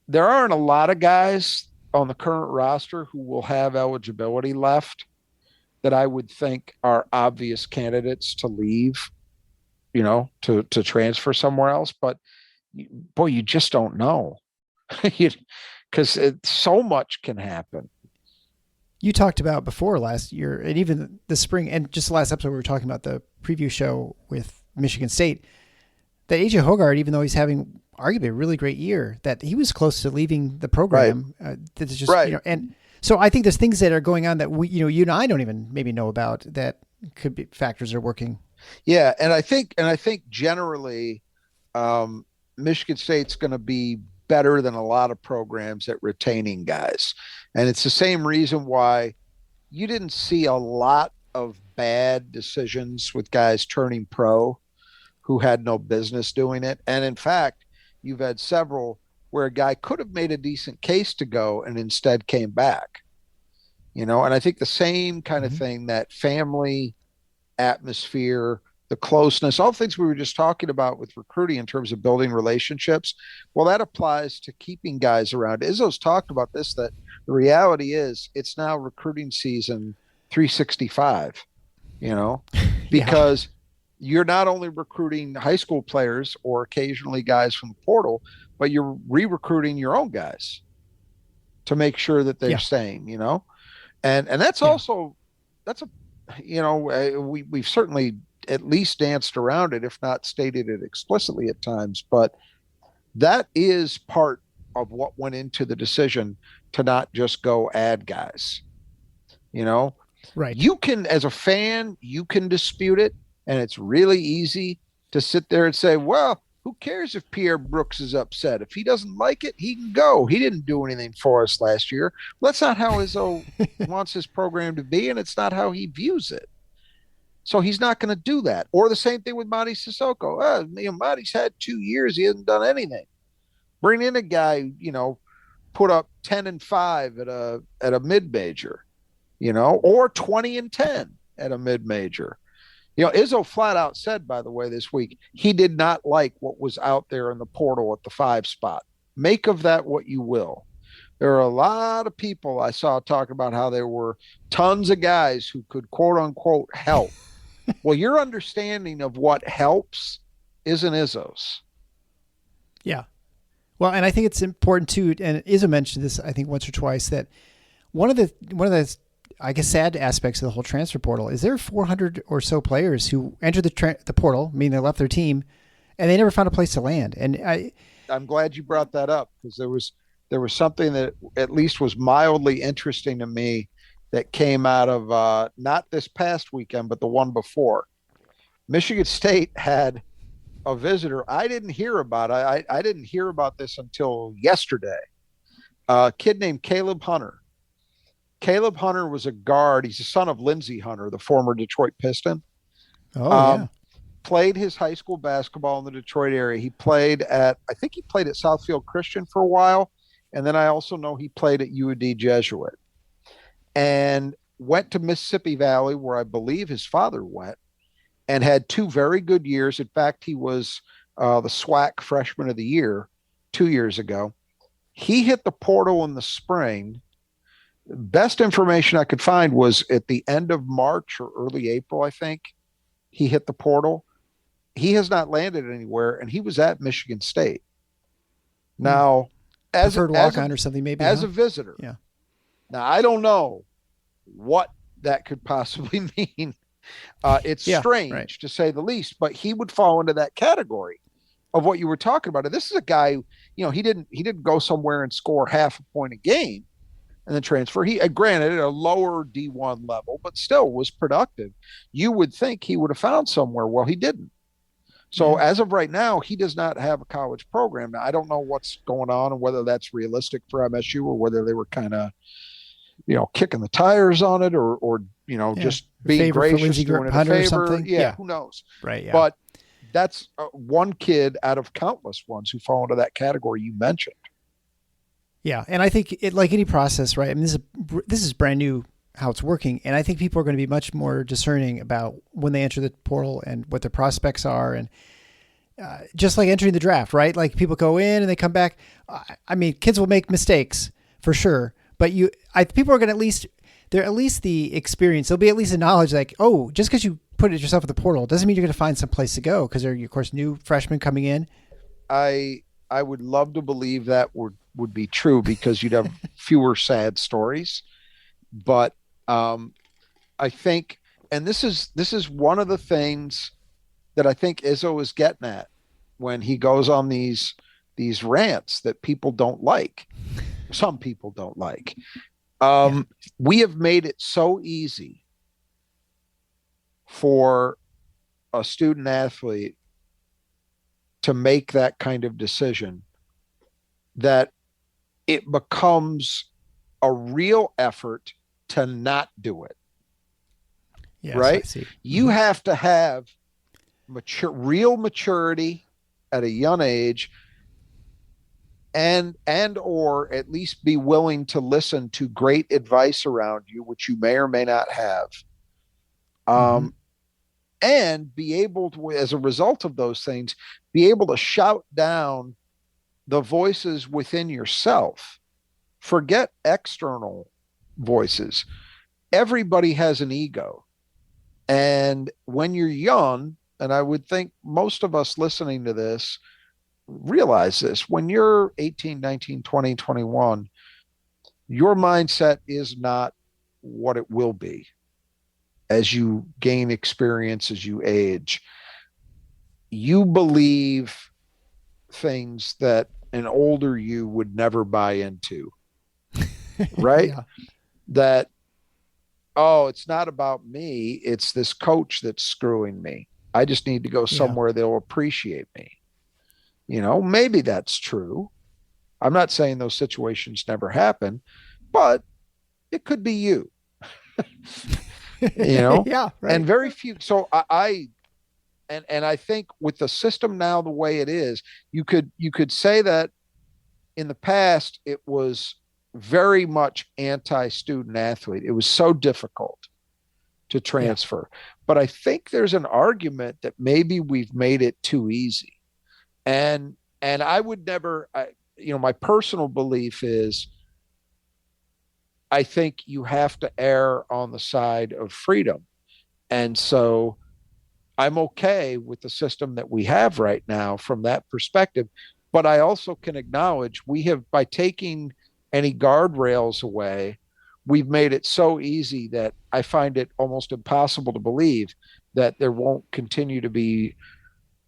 there aren't a lot of guys on the current roster who will have eligibility left that I would think are obvious candidates to leave, to transfer somewhere else. But boy, you just don't know because so much can happen. You talked about before last year and even the spring and just the last episode, we were talking about the preview show with Michigan State, that AJ Hoggard, even though he's having arguably a really great year, that he was close to leaving the program. Right. That's just, and so I think there's things that are going on that we, you and I don't even maybe know about that could be factors are working. Yeah. And I think generally, Michigan State's going to be better than a lot of programs at retaining guys. And it's the same reason why you didn't see a lot of bad decisions with guys turning pro who had no business doing it. And in fact, you've had several where a guy could have made a decent case to go and instead came back, and I think the same kind of thing, that family atmosphere, the closeness, all the things we were just talking about with recruiting in terms of building relationships. Well, that applies to keeping guys around. Izzo's talked about this, that the reality is it's now recruiting season 365, because you're not only recruiting high school players or occasionally guys from the portal, but you're re-recruiting your own guys to make sure that they're staying, and that's also, we've certainly at least danced around it, if not stated it explicitly at times, but that is part of what went into the decision to not just go add guys, right. You can, as a fan, you can dispute it. And it's really easy to sit there and say, well, who cares if Pierre Brooks is upset? If he doesn't like it, he can go. He didn't do anything for us last year. Well, that's not how Izzo wants his program to be, and it's not how he views it. So he's not going to do that. Or the same thing with Mady Sissoko. Mady's had 2 years. He hasn't done anything. Bring in a guy, put up 10-5 at a mid-major, or 20-10 at a mid-major. Izzo flat out said, by the way, this week, he did not like what was out there in the portal at the 5 spot. Make of that what you will. There are a lot of people I saw talk about how there were tons of guys who could, quote unquote, help. Well, your understanding of what helps isn't Izzo's. Yeah. Well, and I think it's important too, and Izzo mentioned this, I think, once or twice, that one of the I guess sad aspects of the whole transfer portal is there are 400 or so players who entered the portal, meaning they left their team, and they never found a place to land. And I'm glad you brought that up, because there was something that at least was mildly interesting to me that came out of not this past weekend, but the one before. Michigan State had a visitor. I didn't hear about it. I didn't hear about this until yesterday. A kid named Caleb Hunter Caleb Hunter was a guard. He's the son of Lindsey Hunter, the former Detroit Piston. Oh, yeah. Played his high school basketball in the Detroit area. I think he played at Southfield Christian for a while. And then I also know he played at UAD Jesuit and went to Mississippi Valley, where I believe his father went, and had 2 very good years. In fact, he was the SWAC Freshman of the Year 2 years ago. He hit the portal in the spring. Best information I could find was at the end of March or early April, I think. He hit the portal. He has not landed anywhere, and he was at Michigan State. Now, as preferred walk-on or something, maybe as a visitor. Yeah. Now, I don't know what that could possibly mean. It's strange to say the least, but he would fall into that category of what you were talking about. And this is a guy, he didn't go somewhere and score half a point a game and then transfer. He, granted, at a lower D1 level, but still was productive. You would think he would have found somewhere. Well, he didn't. So as of right now, he does not have a college program. Now, I don't know what's going on and whether that's realistic for MSU or whether they were kind of, kicking the tires on it or just being gracious, doing it a favor. Or something. Yeah, who knows? Right. Yeah. But that's one kid out of countless ones who fall into that category you mentioned. Yeah, and I think like any process, right? I mean, this is brand new how it's working, and I think people are going to be much more discerning about when they enter the portal and what their prospects are, and just like entering the draft, right? Like people go in and they come back. I mean, kids will make mistakes for sure, but people are going to they're at least the experience. There'll be at least a knowledge, like, oh, just because you put it yourself at the portal doesn't mean you're going to find some place to go because they're, of course, new freshmen coming in. I would love to believe that would be true because you'd have fewer sad stories. But I think, and this is one of the things that I think Izzo is getting at when he goes on these rants that people don't like. Some people don't like. We have made it so easy for a student athlete to make that kind of decision that it becomes a real effort to not do it. Yes, right? I see. You have to have real maturity at a young age and or at least be willing to listen to great advice around you, which you may or may not have. And be able to, as a result of those things, be able to shout down the voices within yourself. Forget external voices. Everybody has an ego. And when you're young, and I would think most of us listening to this realize this, when you're 18, 19, 20, 21, your mindset is not what it will be as you gain experience, as you age. You believe things that an older you would never buy into, right? Yeah. That, oh, it's not about me. It's this coach that's screwing me. I just need to go somewhere they'll appreciate me. Maybe that's true. I'm not saying those situations never happen, but it could be you. Yeah, right. And very few. So I think with the system now the way it is, you could say that in the past it was very much anti-student athlete. It was so difficult to transfer. But I think there's an argument that maybe we've made it too easy. And I would never, my personal belief is I think you have to err on the side of freedom. And so I'm okay with the system that we have right now from that perspective. But I also can acknowledge we have, by taking any guardrails away, we've made it so easy that I find it almost impossible to believe that there won't continue to be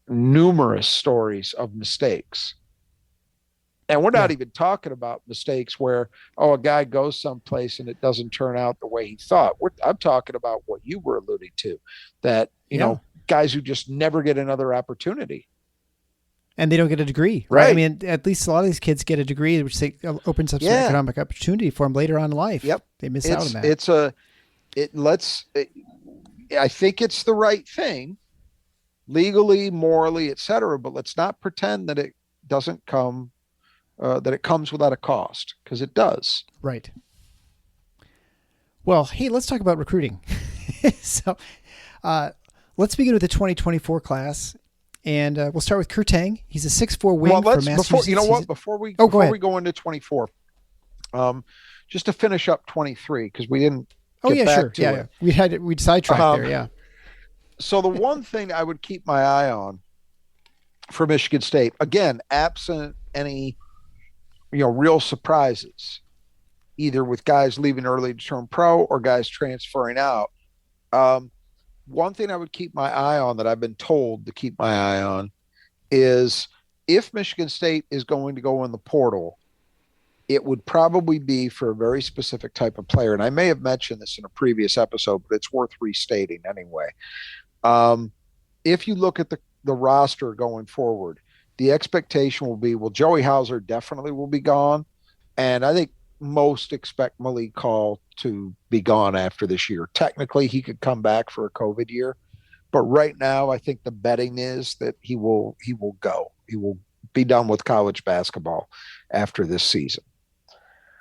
numerous stories of mistakes. And we're not even talking about mistakes where, a guy goes someplace and it doesn't turn out the way he thought. I'm talking about what you were alluding to, that, guys who just never get another opportunity. And they don't get a degree, right? I mean, at least a lot of these kids get a degree, which opens up some economic opportunity for them later on in life. Yep. They miss out on that. I think it's the right thing, legally, morally, etc. But let's not pretend that it doesn't come, that it comes without a cost, because it does. Right. Well, hey, let's talk about recruiting. So, let's begin with the 2024 class, and we'll start with Kurtang. He's a 6'4" wing for Massachusetts. Before we go into 24, just to finish up 23, because we didn't. We'd sidetracked there. Yeah. So the one thing I would keep my eye on for Michigan State, again, absent any, real surprises, either with guys leaving early to turn pro or guys transferring out. One thing I would keep my eye on, that I've been told to keep my eye on, is if Michigan State is going to go in the portal, it would probably be for a very specific type of player. And I may have mentioned this in a previous episode, but it's worth restating anyway. If you look at the roster going forward, the expectation will be, well, Joey Hauser definitely will be gone. And I think most expect Malik Call to be gone after this year. Technically, he could come back for a COVID year. But right now, I think the betting is that he will go. He will be done with college basketball after this season.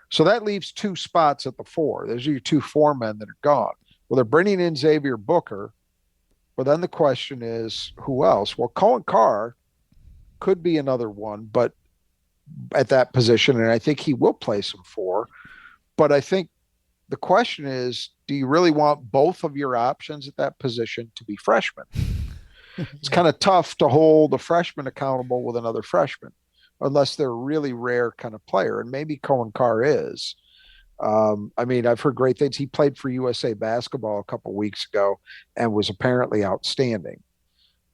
So that leaves 2 spots at the 4. Those are your 2 4-men that are gone. Well, they're bringing in Xavier Booker, but then the question is, who else? Well, Cohen Carr could be another one, but at that position, and I think he will play some 4. But I think the question is, do you really want both of your options at that position to be freshmen? It's kind of tough to hold a freshman accountable with another freshman, unless they're a really rare kind of player. And maybe Cohen Carr is. I've heard great things. He played for USA Basketball a couple of weeks ago and was apparently outstanding.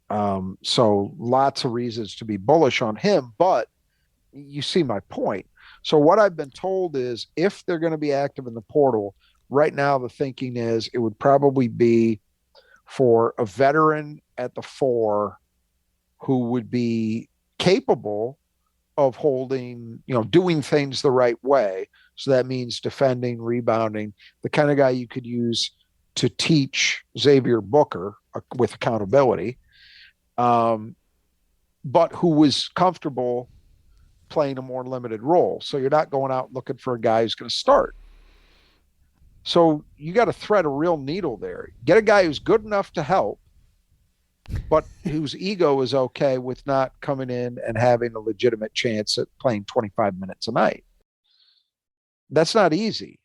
So lots of reasons to be bullish on him, but you see my point. So what I've been told is, if they're going to be active in the portal, right now the thinking is it would probably be for a veteran at the 4 who would be capable of holding, doing things the right way. So that means defending, rebounding, the kind of guy you could use to teach Xavier Booker with accountability, but who was comfortable playing a more limited role. So you're not going out looking for a guy who's going to start. So you got to thread a real needle there. Get a guy who's good enough to help, but whose ego is okay with not coming in and having a legitimate chance at playing 25 minutes a night. That's not easy.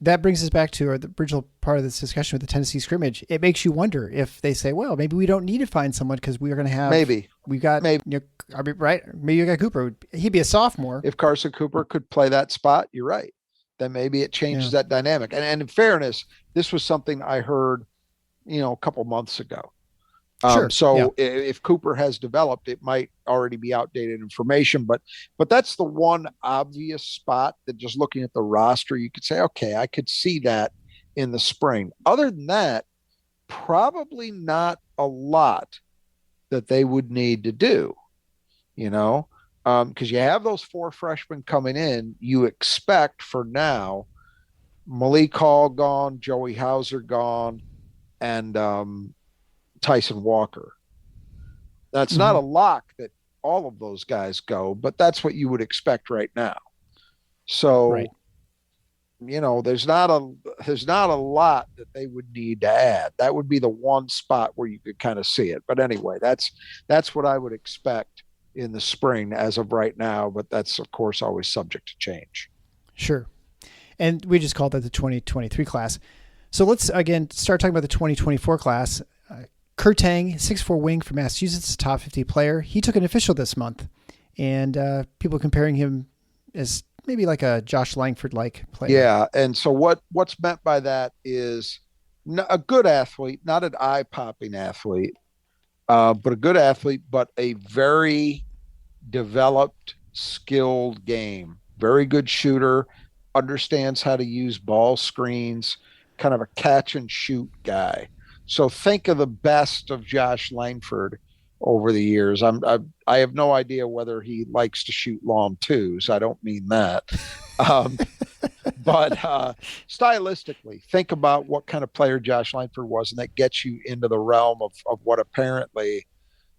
That brings us back to the original part of this discussion with the Tennessee scrimmage. It makes you wonder if they say, well, maybe we don't need to find someone because we're going to have... Maybe you got Cooper. He'd be a sophomore. If Carson Cooper could play that spot, you're right. Then maybe it changes that dynamic. And in fairness, this was something I heard, a couple months ago. If Cooper has developed, it might already be outdated information, but that's the one obvious spot that, just looking at the roster, you could say, okay, I could see that in the spring. Other than that, probably not a lot that they would need to do, because you have those 4 freshmen coming in. You expect, for now, Malik Hall gone, Joey Hauser gone, and Tyson Walker. That's not a lock that all of those guys go, but that's what you would expect right now. So, there's not a lot that they would need to add. That would be the one spot where you could kind of see it. But anyway, that's what I would expect in the spring as of right now. But that's, of course, always subject to change. Sure. And we just called that the 2023 class. So let's, again, start talking about the 2024 class. Kurtang, 6'4" wing for Massachusetts, top 50 player. He took an official this month, and people comparing him as maybe like a Josh Langford-like player. Yeah, and so what's meant by that is a good athlete, not an eye-popping athlete, but a good athlete, but a very developed, skilled game. Very good shooter, understands how to use ball screens, kind of a catch-and-shoot guy. So think of the best of Josh Langford over the years. I have no idea whether he likes to shoot long twos. I don't mean that. Um, but stylistically, think about what kind of player Josh Langford was, and that gets you into the realm of what apparently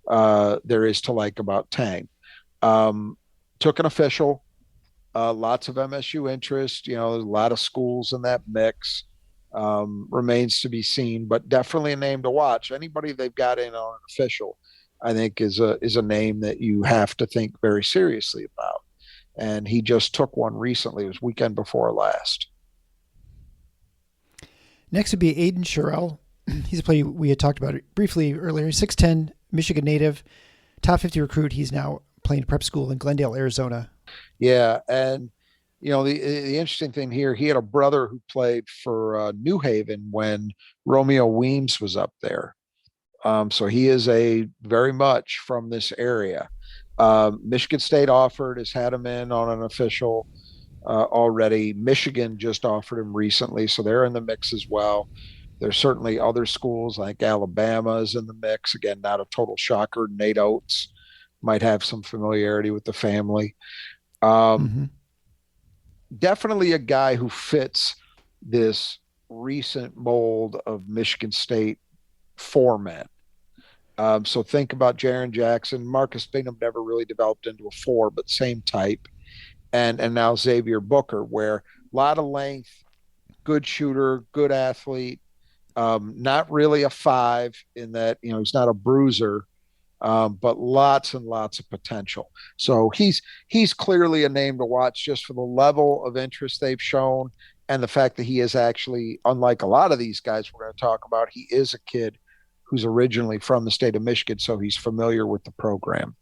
there is to like about Tang. Um, Took an official, lots of MSU interest. There's a lot of schools in that mix. Remains to be seen, but definitely a name to watch. Anybody they've got in on an official, I think, is a name that you have to think very seriously about. And he just took one recently. It was weekend before last. Next would be Aiden Sherrill. He's a player we had talked about it briefly earlier. 6'10", Michigan native, top 50 recruit. He's now playing prep school in Glendale, Arizona. Yeah, and the interesting thing here, he had a brother who played for New Haven when Romeo Weems was up there. So he is a very much from this area. Michigan State has had him in on an official already. Michigan just offered him recently, so they're in the mix as well. There's certainly other schools like Alabama is in the mix. Again, not a total shocker. Nate Oates might have some familiarity with the family. Definitely a guy who fits this recent mold of Michigan State format. So think about Jaron Jackson. Marcus Bingham never really developed into a four, but same type. And now Xavier Booker, where a lot of length, good shooter, good athlete, not really a five in that, he's not a bruiser, but lots and lots of potential. So he's clearly a name to watch just for the level of interest they've shown and the fact that he is actually, unlike a lot of these guys we're going to talk about, he is a kid who's originally from the state of Michigan, so he's familiar with the program.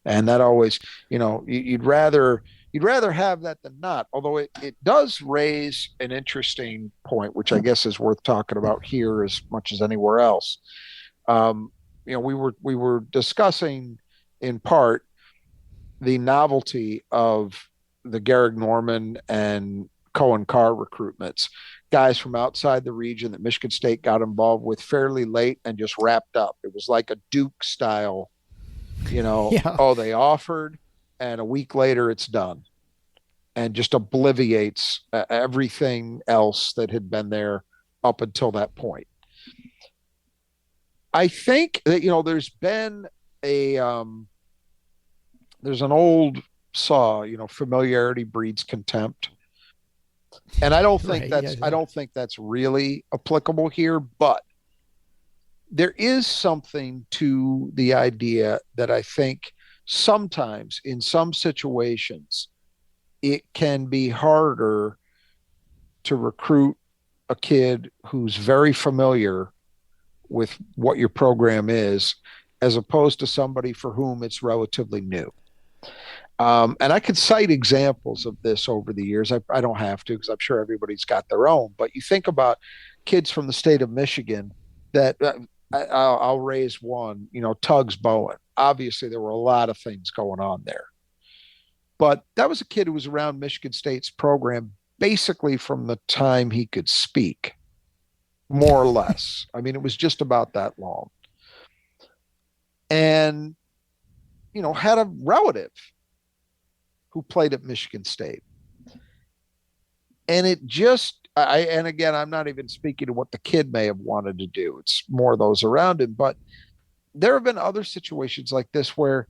And that always, you'd rather have that than not. Although it does raise an interesting point, which I guess is worth talking about here as much as anywhere else. We were discussing in part the novelty of the Garrick Norman and Cohen Carr recruitments, guys from outside the region that Michigan State got involved with fairly late and just wrapped up. It was like a Duke style, Yeah. Oh, they offered, and a week later it's done, and just obliviates everything else that had been there up until that point. I think that, there's been there's an old saw, familiarity breeds contempt. And I don't think I don't think that's really applicable here, but there is something to the idea that I think sometimes in some situations it can be harder to recruit a kid who's very familiar with what your program is as opposed to somebody for whom it's relatively new. And I could cite examples of this over the years. I don't have to because I'm sure everybody's got their own. But you think about kids from the state of Michigan that I'll raise one, Tugs Bowen. Obviously, there were a lot of things going on there. But that was a kid who was around Michigan State's program basically from the time he could speak, more or less. I mean, it was just about that long. And, had a relative who played at Michigan State. And it just, and again, I'm not even speaking to what the kid may have wanted to do. It's more those around him. But there have been other situations like this where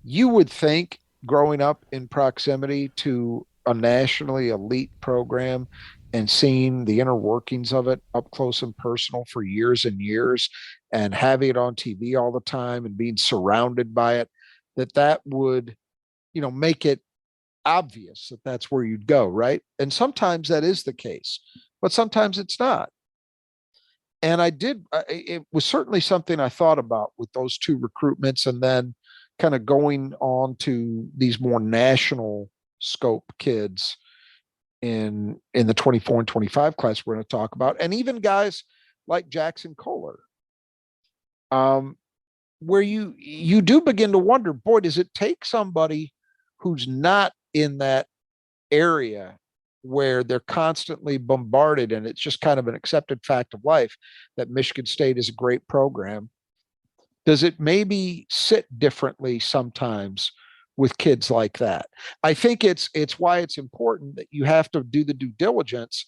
you would think growing up in proximity to a nationally elite program and seeing the inner workings of it up close and personal for years and years and having it on TV all the time and being surrounded by it, that would, make it obvious that that's where you'd go, right? And sometimes that is the case, but sometimes it's not. And it was certainly something I thought about with those two recruitments and then kind of going on to these more national scope kids in the 24 and 25 class we're going to talk about, and even guys like Jackson Kohler, where you do begin to wonder, boy, does it take somebody who's not in that area where they're constantly bombarded and it's just kind of an accepted fact of life that Michigan State is a great program, Does it maybe sit differently sometimes with kids like that? I think it's why it's important that you have to do the due diligence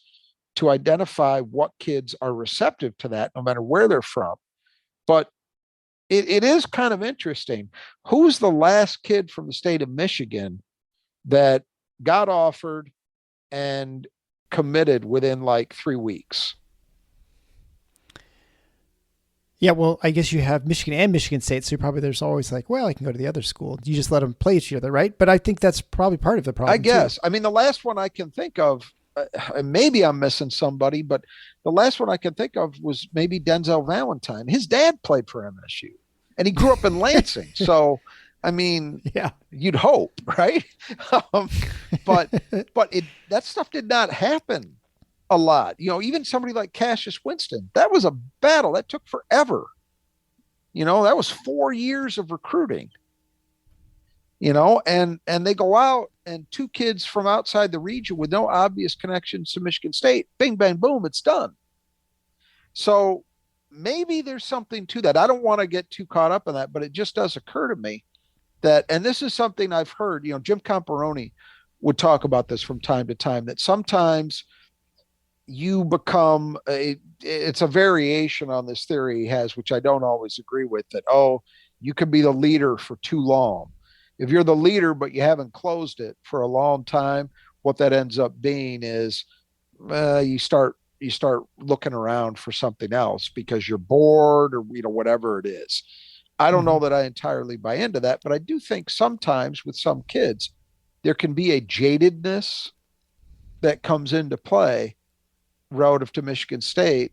to identify what kids are receptive to that, no matter where they're from. But it is kind of interesting. Who's the last kid from the state of Michigan that got offered and committed within like 3 weeks? Yeah, well, I guess you have Michigan and Michigan State, so probably there's always like, well, I can go to the other school. You just let them play each other, right? But I think that's probably part of the problem. I guess. Too. I mean, the last one I can think of, maybe I'm missing somebody, but the last one I can think of was maybe Denzel Valentine. His dad played for MSU, and he grew up in Lansing. So, I mean, yeah, you'd hope, right? But that stuff did not happen a lot. Even somebody like Cassius Winston, that was a battle that took forever. That was 4 years of recruiting. And they go out, and 2 kids from outside the region with no obvious connections to Michigan State, bing, bang, boom, it's done. So maybe there's something to that. I don't want to get too caught up in that, but it just does occur to me that, and this is something I've heard, Jim Comparoni would talk about this from time to time, that sometimes you become it's a variation on this theory he has, which I don't always agree with, that, you can be the leader for too long. If you're the leader, but you haven't closed it for a long time, what that ends up being is you start looking around for something else because you're bored or, whatever it is. I don't know that I entirely buy into that, but I do think sometimes with some kids, there can be a jadedness that comes into play relative to Michigan State,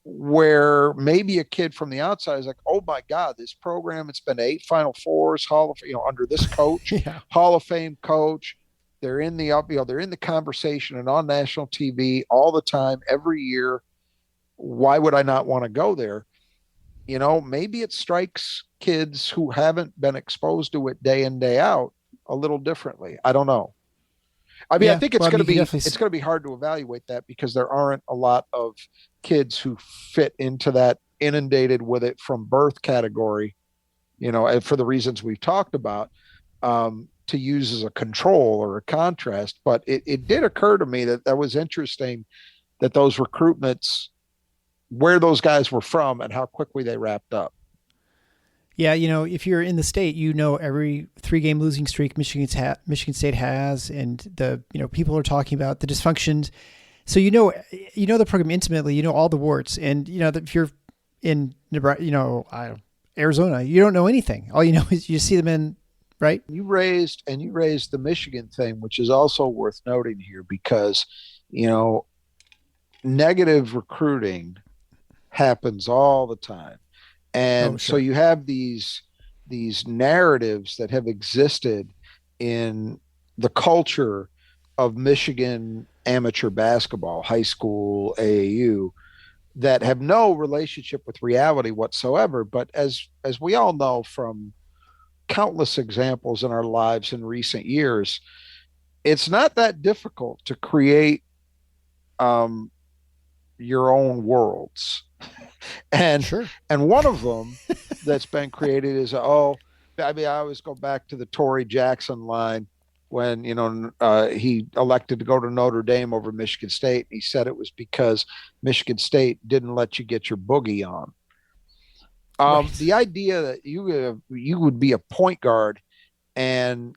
where maybe a kid from the outside is like, oh my God, this program, it's been 8 Final Fours, under this coach, yeah. Hall of Fame coach. They're in the conversation and on national TV all the time, every year. Why would I not want to go there? Maybe it strikes kids who haven't been exposed to it day in, day out a little differently. I don't know. I mean, I think it's going to be hard to evaluate that because there aren't a lot of kids who fit into that inundated with it from birth category, and for the reasons we've talked about, to use as a control or a contrast. But it did occur to me that was interesting, that those recruitments, where those guys were from and how quickly they wrapped up. Yeah, if you're in the state, every 3-game losing streak Michigan State has, and the people are talking about the dysfunctions. So the program intimately, all the warts, and that if you're in Nebraska, Arizona, you don't know anything. All you know is you see them in, right? You raised the Michigan thing, which is also worth noting here, because negative recruiting happens all the time. And so you have these narratives that have existed in the culture of Michigan amateur basketball, high school, AAU, that have no relationship with reality whatsoever. But as we all know from countless examples in our lives in recent years, it's not that difficult to create your own worlds. And one of them that's been created is, I always go back to the Torrey Jackson line when, he elected to go to Notre Dame over Michigan State. He said it was because Michigan State didn't let you get your boogie on. The idea that you would be a point guard and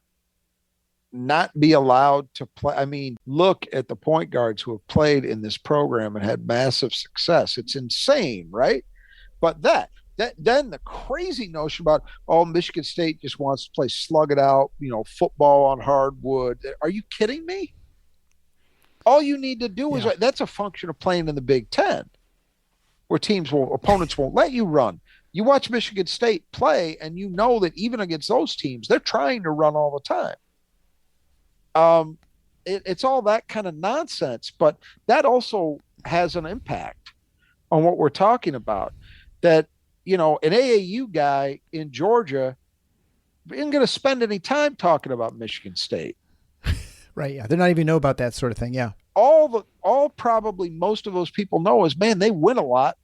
not be allowed to play. I mean, look at the point guards who have played in this program and had massive success. It's insane, right? But then the crazy notion about, Michigan State just wants to play slug it out, football on hardwood. Are you kidding me? All you need to do is, that's a function of playing in the Big Ten, where opponents won't let you run. You watch Michigan State play, and you know that even against those teams, they're trying to run all the time. It's all that kind of nonsense, but that also has an impact on what we're talking about. That, an AAU guy in Georgia isn't going to spend any time talking about Michigan State. Right. Yeah. They're not even know about that sort of thing. Yeah. All probably most of those people know is, man, they win a lot.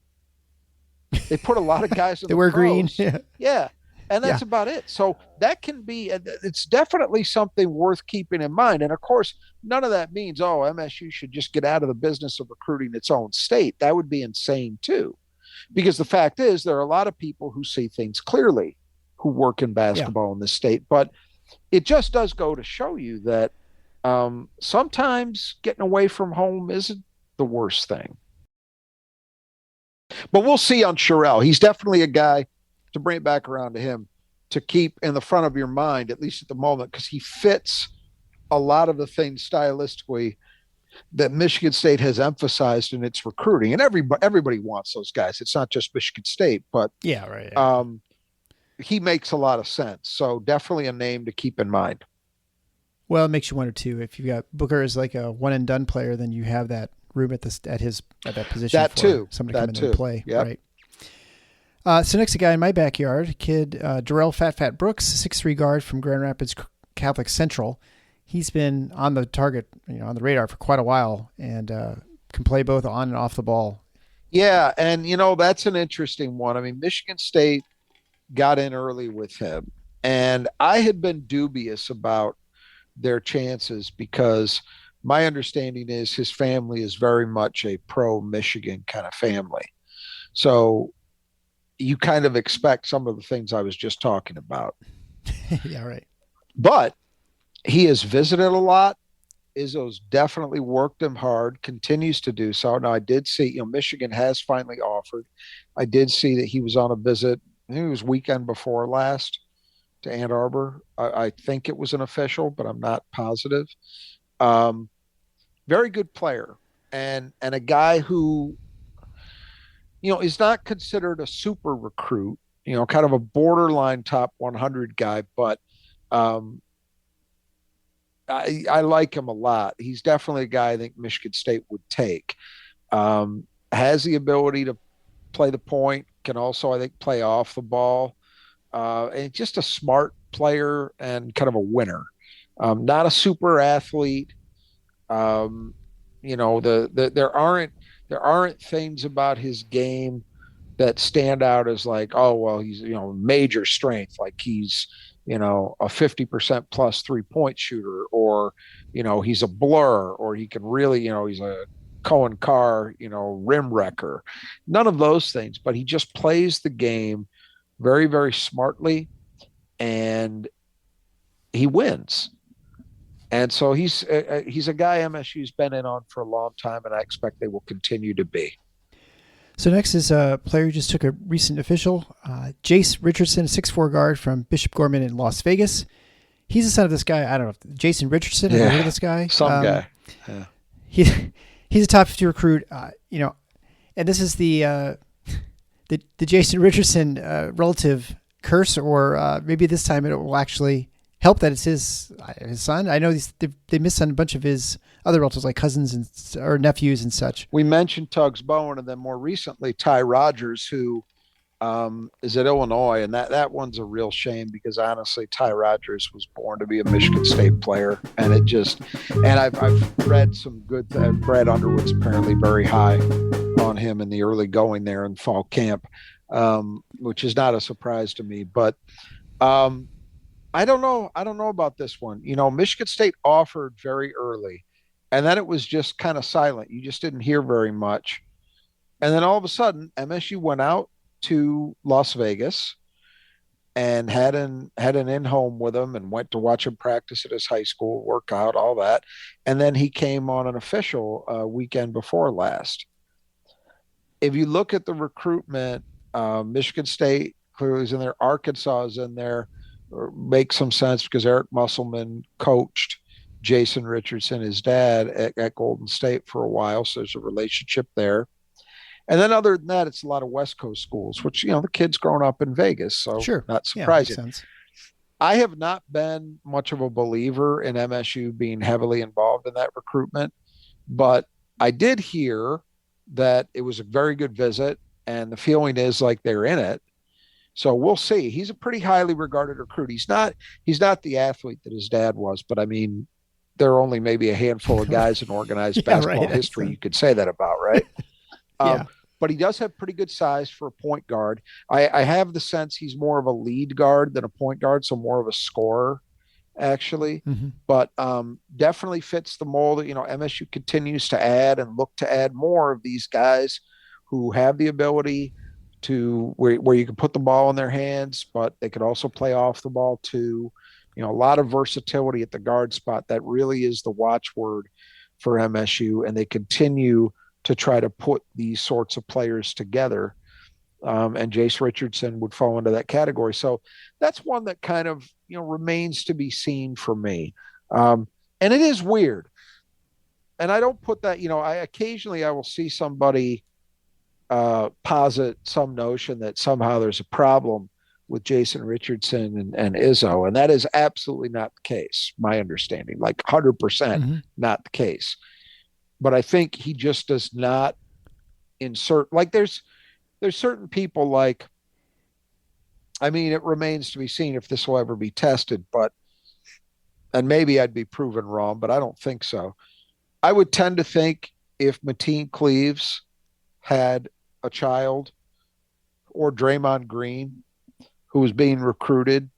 They put a lot of guys in They the wear green. pros. Yeah. And that's about it. So that can be, it's definitely something worth keeping in mind. And of course, none of that means, oh, MSU should just get out of the business of recruiting its own state. That would be insane too. Because the fact is, there are a lot of people who see things clearly who work in basketball in this state. But it just does go to show you that sometimes getting away from home isn't the worst thing. But we'll see on Sherrell. He's definitely a guy, to bring it back around to him, to keep in the front of your mind, at least at the moment, because he fits a lot of the things stylistically that Michigan State has emphasized in its recruiting. And everybody wants those guys. It's not just Michigan State, but yeah, right. He makes a lot of sense. So definitely a name to keep in mind. Well, it makes you wonder too. If you've got Booker as like a one and done player, then you have that room at that position. That for too. Somebody to come in too. and play. Yep. Right. So next, a guy in my backyard, kid Darrell Fat Brooks, 6'3" guard from Grand Rapids Catholic Central. He's been on the target, on the radar for quite a while, and can play both on and off the ball. Yeah, and that's an interesting one. I mean, Michigan State got in early with him, and I had been dubious about their chances because my understanding is his family is very much a pro-Michigan kind of family. So you kind of expect some of the things I was just talking about. Yeah, right. But he has visited a lot. Izzo's definitely worked him hard, continues to do so. Now, I did see, Michigan has finally offered. I did see that he was on a visit, I think it was weekend before last, to Ann Arbor. I think it was an official, but I'm not positive. Very good player, and a guy who, is not considered a super recruit, kind of a borderline top 100 guy, but I like him a lot. He's definitely a guy I think Michigan State would take. Has the ability to play the point, can also, I think, play off the ball. And just a smart player and kind of a winner. Not a super athlete. There aren't things about his game that stand out as like, oh, well, he's, major strength. Like he's, a 50% plus 3-point shooter, or, he's a blur, or he can really, he's a Cohen Carr, rim wrecker. None of those things, but he just plays the game very, very smartly, and he wins. And so he's a guy MSU's been in on for a long time, and I expect they will continue to be. So next is a player who just took a recent official, Jace Richardson, 6'4" guard from Bishop Gorman in Las Vegas. He's the son of this guy. I don't know, Jason Richardson. Have you heard of this guy? Some guy. Yeah. He's a top 50 recruit. And this is the Jason Richardson relative curse, or maybe this time it will actually help that it's his son. I know they missed on a bunch of his other relatives, like cousins or nephews and such. We mentioned Tuggs Bowen, and then more recently Ty Rogers, who is at Illinois, and that one's a real shame because honestly, Ty Rogers was born to be a Michigan State player, and I've read some good. Brad Underwood's apparently very high on him in the early going there in fall camp, which is not a surprise to me, but. I don't know about this one. Michigan State offered very early, and then it was just kind of silent. You just didn't hear very much. And then all of a sudden, MSU went out to Las Vegas and had an in-home with him and went to watch him practice at his high school, work out, all that. And then he came on an official weekend before last. If you look at the recruitment, Michigan State clearly is in there. Arkansas is in there. Makes some sense because Eric Musselman coached Jason Richardson, his dad, at Golden State for a while. So there's a relationship there. And then other than that, it's a lot of West Coast schools, which, the kid's grown up in Vegas. So sure. Not surprising. Yeah, makes sense. I have not been much of a believer in MSU being heavily involved in that recruitment, but I did hear that it was a very good visit, and the feeling is like they're in it. So we'll see. He's a pretty highly regarded recruit. He's not the athlete that his dad was, but I mean, there are only maybe a handful of guys in organized basketball history you could say that about, right? Yeah. but he does have pretty good size for a point guard. I have the sense he's more of a lead guard than a point guard, so more of a scorer actually. Mm-hmm. But definitely fits the mold. MSU continues to add and look to add more of these guys who have the ability to where you can put the ball in their hands, but they could also play off the ball too. A lot of versatility at the guard spot. That really is the watchword for MSU, and they continue to try to put these sorts of players together. And Jace Richardson would fall into that category. So that's one that kind of, remains to be seen for me. And it is weird. And I don't put that, occasionally I will see somebody posit some notion that somehow there's a problem with Jason Richardson and Izzo. And that is absolutely not the case, my understanding, like 100% not the case. But I think he just does not insert, like there's certain people like, it remains to be seen if this will ever be tested, and maybe I'd be proven wrong, but I don't think so. I would tend to think if Mateen Cleaves had a child, or Draymond Green, who was being recruited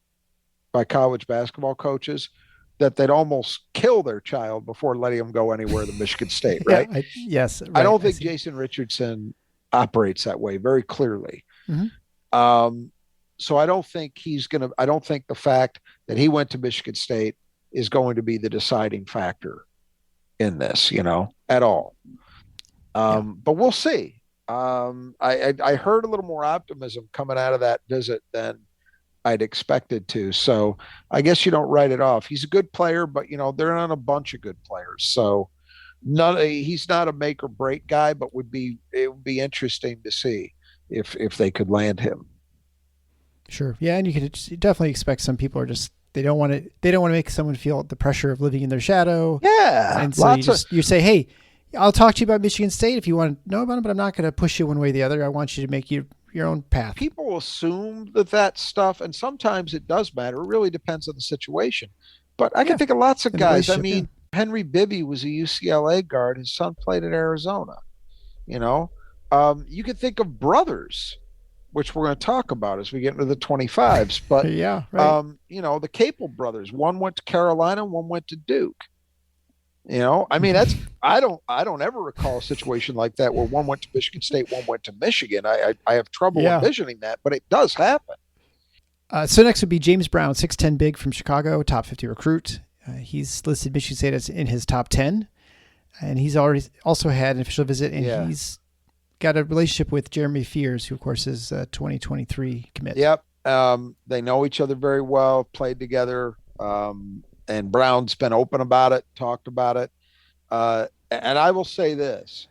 by college basketball coaches, that they'd almost kill their child before letting them go anywhere to Michigan State, right? Yes. Right, I don't think Jason Richardson operates that way very clearly. So I don't think I don't think the fact that he went to Michigan State is going to be the deciding factor in this, at all. But we'll see. I heard a little more optimism coming out of that visit than I'd expected to. So I guess you don't write it off. He's a good player, but they're on a bunch of good players. So he's not a make or break guy, but it would be interesting to see if they could land him. Sure. Yeah. And you could definitely expect some people are just, they don't want to make someone feel the pressure of living in their shadow. Yeah. And so you say, hey, I'll talk to you about Michigan State if you want to know about it, but I'm not going to push you one way or the other. I want you to make your own path. People assume that stuff, and sometimes it does matter. It really depends on the situation. But I can think of lots of guys. Henry Bibby was a UCLA guard. His son played at Arizona. You could think of brothers, which we're going to talk about as we get into the 25s. But yeah, right. The Capel brothers. One went to Carolina, one went to Duke. That's I don't ever recall a situation like that where one went to Michigan State, one went to Michigan. I have trouble envisioning that, but it does happen. So next would be James Brown, 6'10" big from Chicago, top 50 recruit. He's listed Michigan State as in his top 10, and he's already also had an official visit, and he's got a relationship with Jeremy Fears, who of course is a 2023 commit. Yep. They know each other very well, played together. And Brown's been open about it, talked about it. And I will say this,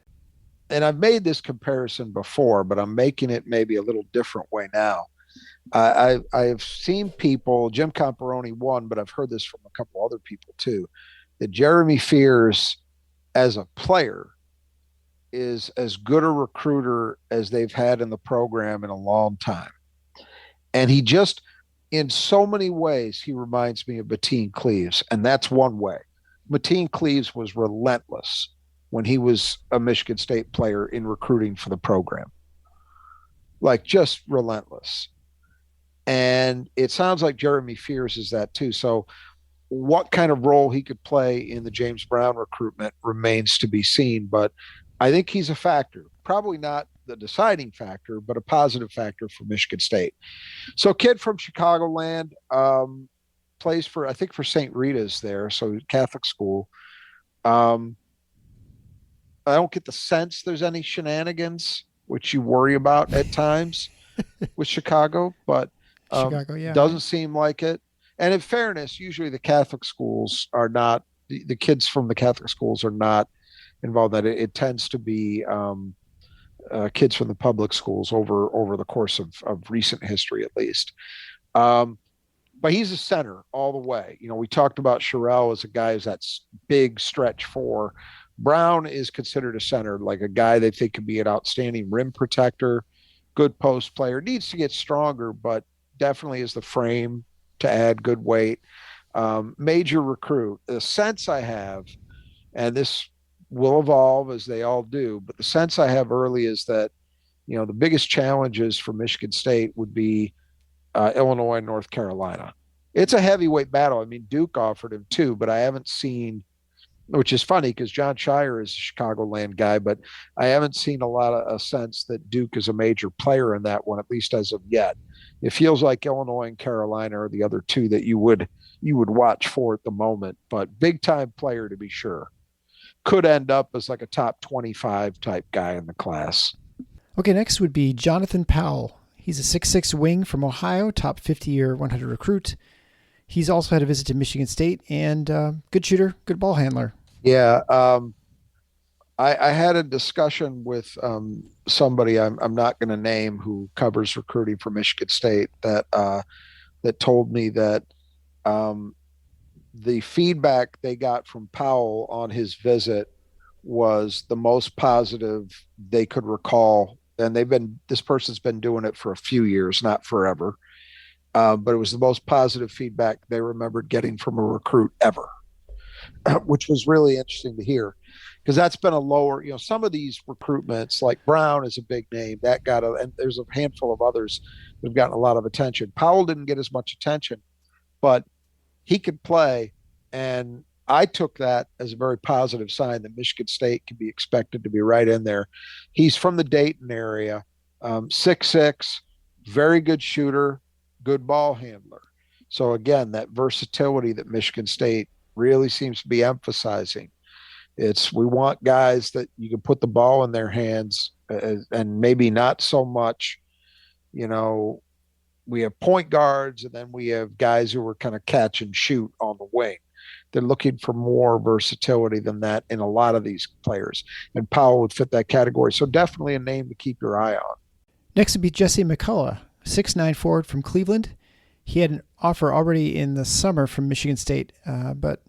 and I've made this comparison before, but I'm making it maybe a little different way now. I've seen people, Jim Comparoni one, but I've heard this from a couple other people too, that Jeremy Fears as a player is as good a recruiter as they've had in the program in a long time. And he just, in so many ways, he reminds me of Mateen Cleaves, and that's one way. Mateen Cleaves was relentless when he was a Michigan State player in recruiting for the program. Like, just relentless. And it sounds like Jeremy Fears is that too. So what kind of role he could play in the James Brown recruitment remains to be seen, but I think he's a factor. Probably not the deciding factor, but a positive factor for Michigan State. So kid from Chicagoland, plays for St. Rita's there. So Catholic school. I don't get the sense there's any shenanigans, which you worry about at times with Chicago, but doesn't seem like it. And in fairness, usually the Catholic schools are not, the kids from the Catholic schools are not involved in that. It tends to be kids from the public schools over the course of recent history, at least. But he's a center all the way. We talked about Sherrell as a guy who's that big stretch four. Brown is considered a center, like a guy they think could be an outstanding rim protector, good post player, needs to get stronger, but definitely is the frame to add good weight. Major recruit. The sense I have, and this will evolve as they all do, but the sense I have early is that The biggest challenges for Michigan State would be Illinois and North Carolina. It's a heavyweight battle. I mean, Duke offered him too, but I haven't seen, which is funny because John Shire is a Chicagoland guy, but I haven't seen a lot of a sense that Duke is a major player in that one, at least as of yet. It feels like Illinois and Carolina are the other two that you would watch for at the moment, but big time player to be sure. Could end up as like a top 25 type guy in the class. Okay, next would be Jonathan Powell. He's a 6'6" wing from Ohio, top 50 or 100 recruit. He's also had a visit to Michigan State and good shooter, good ball handler. Yeah. I had a discussion with somebody I'm not going to name who covers recruiting for Michigan State that told me that the feedback they got from Powell on his visit was the most positive they could recall. And this person's been doing it for a few years, not forever. But it was the most positive feedback they remembered getting from a recruit ever, which was really interesting to hear because that's been a lower, some of these recruitments like Brown is a big name and there's a handful of others that have gotten a lot of attention. Powell didn't get as much attention, but he could play. And I took that as a very positive sign that Michigan State can be expected to be right in there. He's from the Dayton area, 6'6", very good shooter, good ball handler. So again, that versatility that Michigan State really seems to be emphasizing. We want guys that you can put the ball in their hands and maybe not so much, we have point guards and then we have guys who are kind of catch and shoot on the wing. They're looking for more versatility than that in a lot of these players. And Powell would fit that category. So definitely a name to keep your eye on. Next would be Jesse McCullough, 6'9" forward from Cleveland. He had an offer already in the summer from Michigan State, but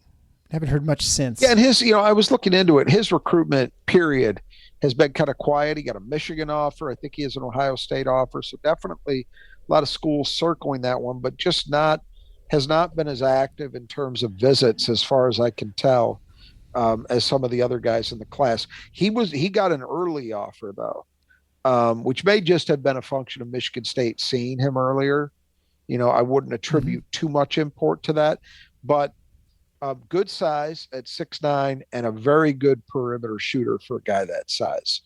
haven't heard much since. Yeah, and I was looking into it. His recruitment period has been kind of quiet. He got a Michigan offer. I think he has an Ohio State offer. So definitely a lot of schools circling that one, but just has not been as active in terms of visits as far as I can tell as some of the other guys in the class. He got an early offer though, which may just have been a function of Michigan State seeing him earlier. I wouldn't attribute too much import to that, but good size at 6'9" and a very good perimeter shooter for a guy that size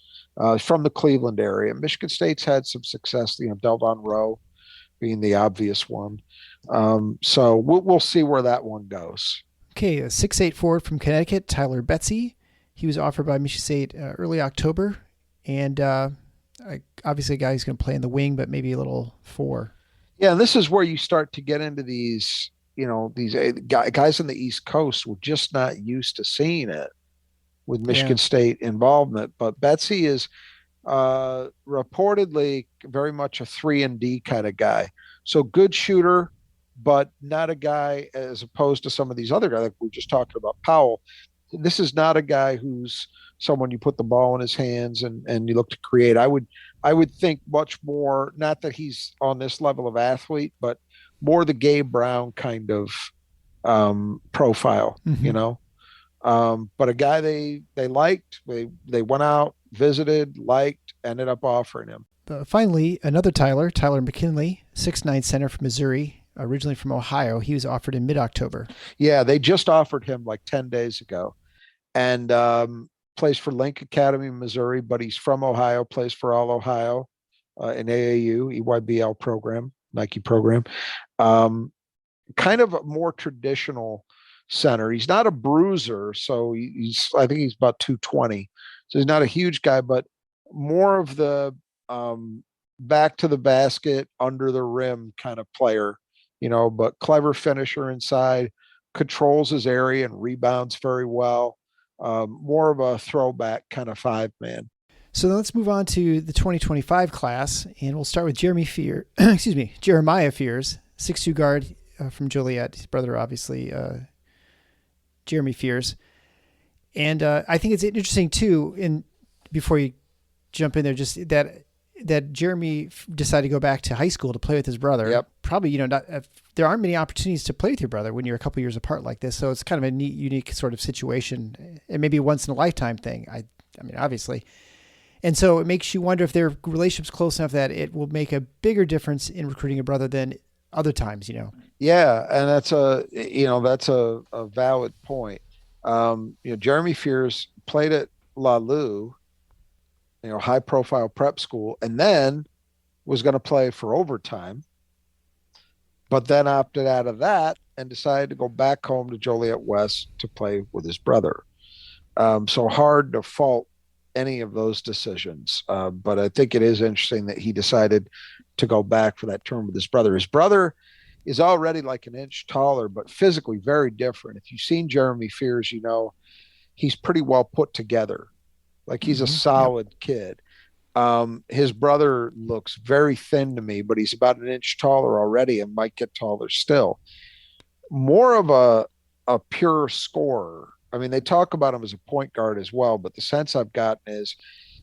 from the Cleveland area. Michigan State's had some success, Delvon Rowe being the obvious one. So we'll see where that one goes. Okay, a 6'8" forward from Connecticut, Tyler Betsy. He was offered by Michigan State early October, and obviously a guy who's going to play in the wing, but maybe a little 4. Yeah, this is where you start to get into these, these guys on the East Coast were just not used to seeing it with Michigan State involvement. But Betsy is reportedly very much a 3-and-D kind of guy. So good shooter, but not a guy as opposed to some of these other guys like we were just talking about Powell. This is not a guy who's someone you put the ball in his hands and you look to create. I would think much more, not that he's on this level of athlete, but more the Gabe Brown kind of profile, but a guy they liked, they went out, visited, liked, ended up offering him. Finally, another Tyler McKinley, 6'9" center from Missouri, originally from Ohio. He was offered in mid-October. Yeah, they just offered him like 10 days ago. And plays for Link Academy, Missouri, but he's from Ohio, plays for All Ohio in AAU, EYBL program, Nike program. Kind of a more traditional center. He's not a bruiser, so I think he's about 220. So he's not a huge guy, but more of the back to the basket, under the rim kind of player, but clever finisher inside, controls his area and rebounds very well. More of a throwback kind of 5-man. So let's move on to the 2025 class, and we'll start with Jeremiah Fears, 6'2" guard from Joliet. His brother, obviously, Jeremy Fears. And I think it's interesting too. Before you jump in there, just that Jeremy decided to go back to high school to play with his brother. Yep. Probably, there aren't many opportunities to play with your brother when you're a couple years apart like this. So it's kind of a neat, unique sort of situation, and maybe a once in a lifetime thing. I mean, obviously. And so it makes you wonder if their relationship's close enough that it will make a bigger difference in recruiting a brother than other times, Yeah, and that's a valid point. Jeremy Fears played at La Lu, high profile prep school, and then was going to play for overtime, but then opted out of that and decided to go back home to Joliet West to play with his brother. So hard to fault any of those decisions. But I think it is interesting that he decided to go back for that term with his brother. His brother is already like an inch taller, but physically very different. If you've seen Jeremy Fears, he's pretty well put together. Like he's a solid kid. His brother looks very thin to me, but he's about an inch taller already and might get taller still. More of a pure scorer. I mean, they talk about him as a point guard as well, but the sense I've gotten is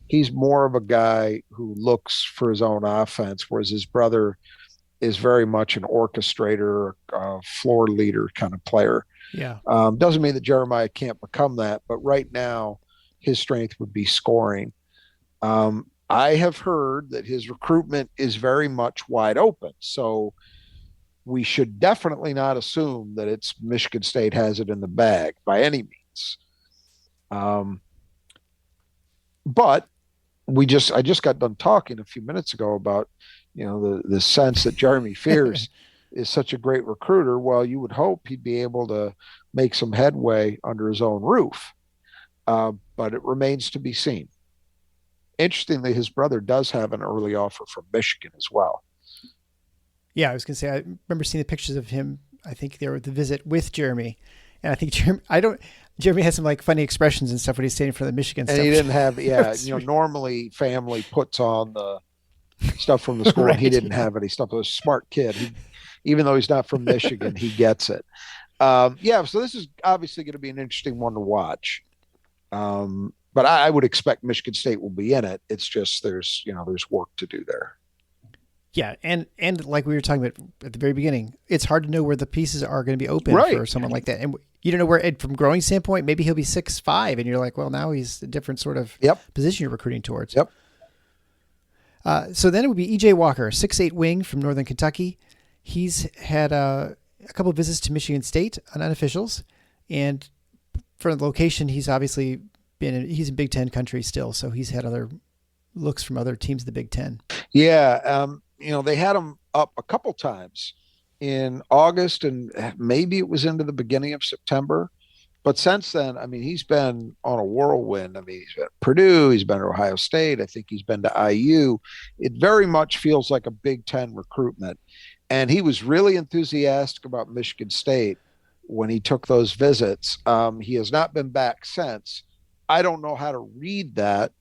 he's more of a guy who looks for his own offense, whereas his brother is very much an orchestrator, floor leader kind of player. Yeah. Doesn't mean that Jeremiah can't become that, but right now his strength would be scoring. I have heard that his recruitment is very much wide open. So we should definitely not assume that it's Michigan State has it in the bag by any means. But I just got done talking a few minutes ago about, the sense that Jeremy Fears is such a great recruiter. Well, you would hope he'd be able to make some headway under his own roof. But it remains to be seen. Interestingly, his brother does have an early offer from Michigan as well. Yeah, I was going to say, I remember seeing the pictures of him. I think they were at the visit with Jeremy. And I think Jeremy has some like funny expressions and stuff when he's standing for the Michigan and stuff. And he didn't have, normally family puts on the stuff from the school. Right. And he didn't have any stuff. He was a smart kid. Even though he's not from Michigan, he gets it. So this is obviously going to be an interesting one to watch. But I would expect Michigan State will be in it. It's just there's work to do there. Yeah, and like we were talking about at the very beginning, it's hard to know where the pieces are going to be open for someone like that. And you don't know where, from growing standpoint, maybe he'll be 6'5", and you're like, well, now he's a different sort of position you're recruiting towards. Yep. So then it would be E.J. Walker, 6'8" wing from Northern Kentucky. He's had a couple of visits to Michigan State on unofficials, and for the location, he's obviously he's in Big Ten country still, so he's had other looks from other teams in the Big Ten. Yeah, they had him up a couple times in August, and maybe it was into the beginning of September. But since then, I mean, he's been on a whirlwind. I mean, he's been at Purdue, he's been at Ohio State. I think he's been to IU. It very much feels like a Big Ten recruitment. And he was really enthusiastic about Michigan State when he took those visits. He has not been back since. I don't know how to read that,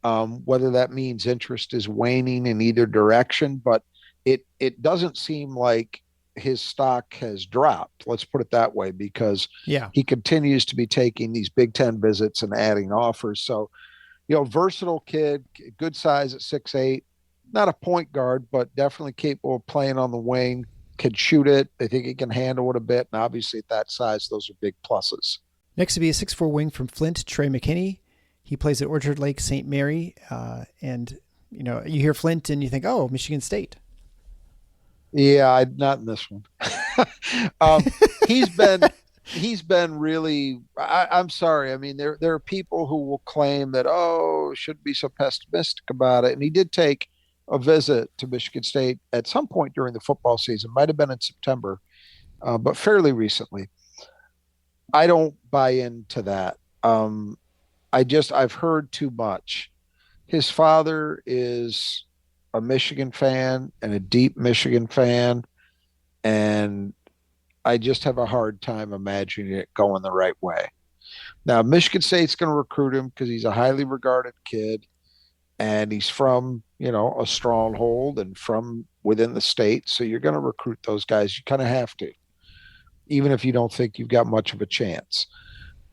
whether that means interest is waning in either direction, but it doesn't seem like his stock has dropped. Let's put it that way, because he continues to be taking these Big Ten visits and adding offers. So, versatile kid, good size at 6'8", not a point guard, but definitely capable of playing on the wing, can shoot it. They think he can handle it a bit. And obviously at that size, those are big pluses. Next would be a 6'4" wing from Flint, Trey McKinney. He plays at Orchard Lake St. Mary. And, you hear Flint and you think, oh, Michigan State. Yeah, not in this one. He's been really, I'm sorry. I mean, there are people who will claim that, shouldn't be so pessimistic about it. And he did take a visit to Michigan State at some point during the football season, might have been in September, but fairly recently. I don't buy into that. I've heard too much. His father is a Michigan fan and a deep Michigan fan, and I just have a hard time imagining it going the right way. Now, Michigan State's going to recruit him because he's a highly regarded kid, and he's from, a stronghold and from within the state. So you're going to recruit those guys. You kind of have to, even if you don't think you've got much of a chance.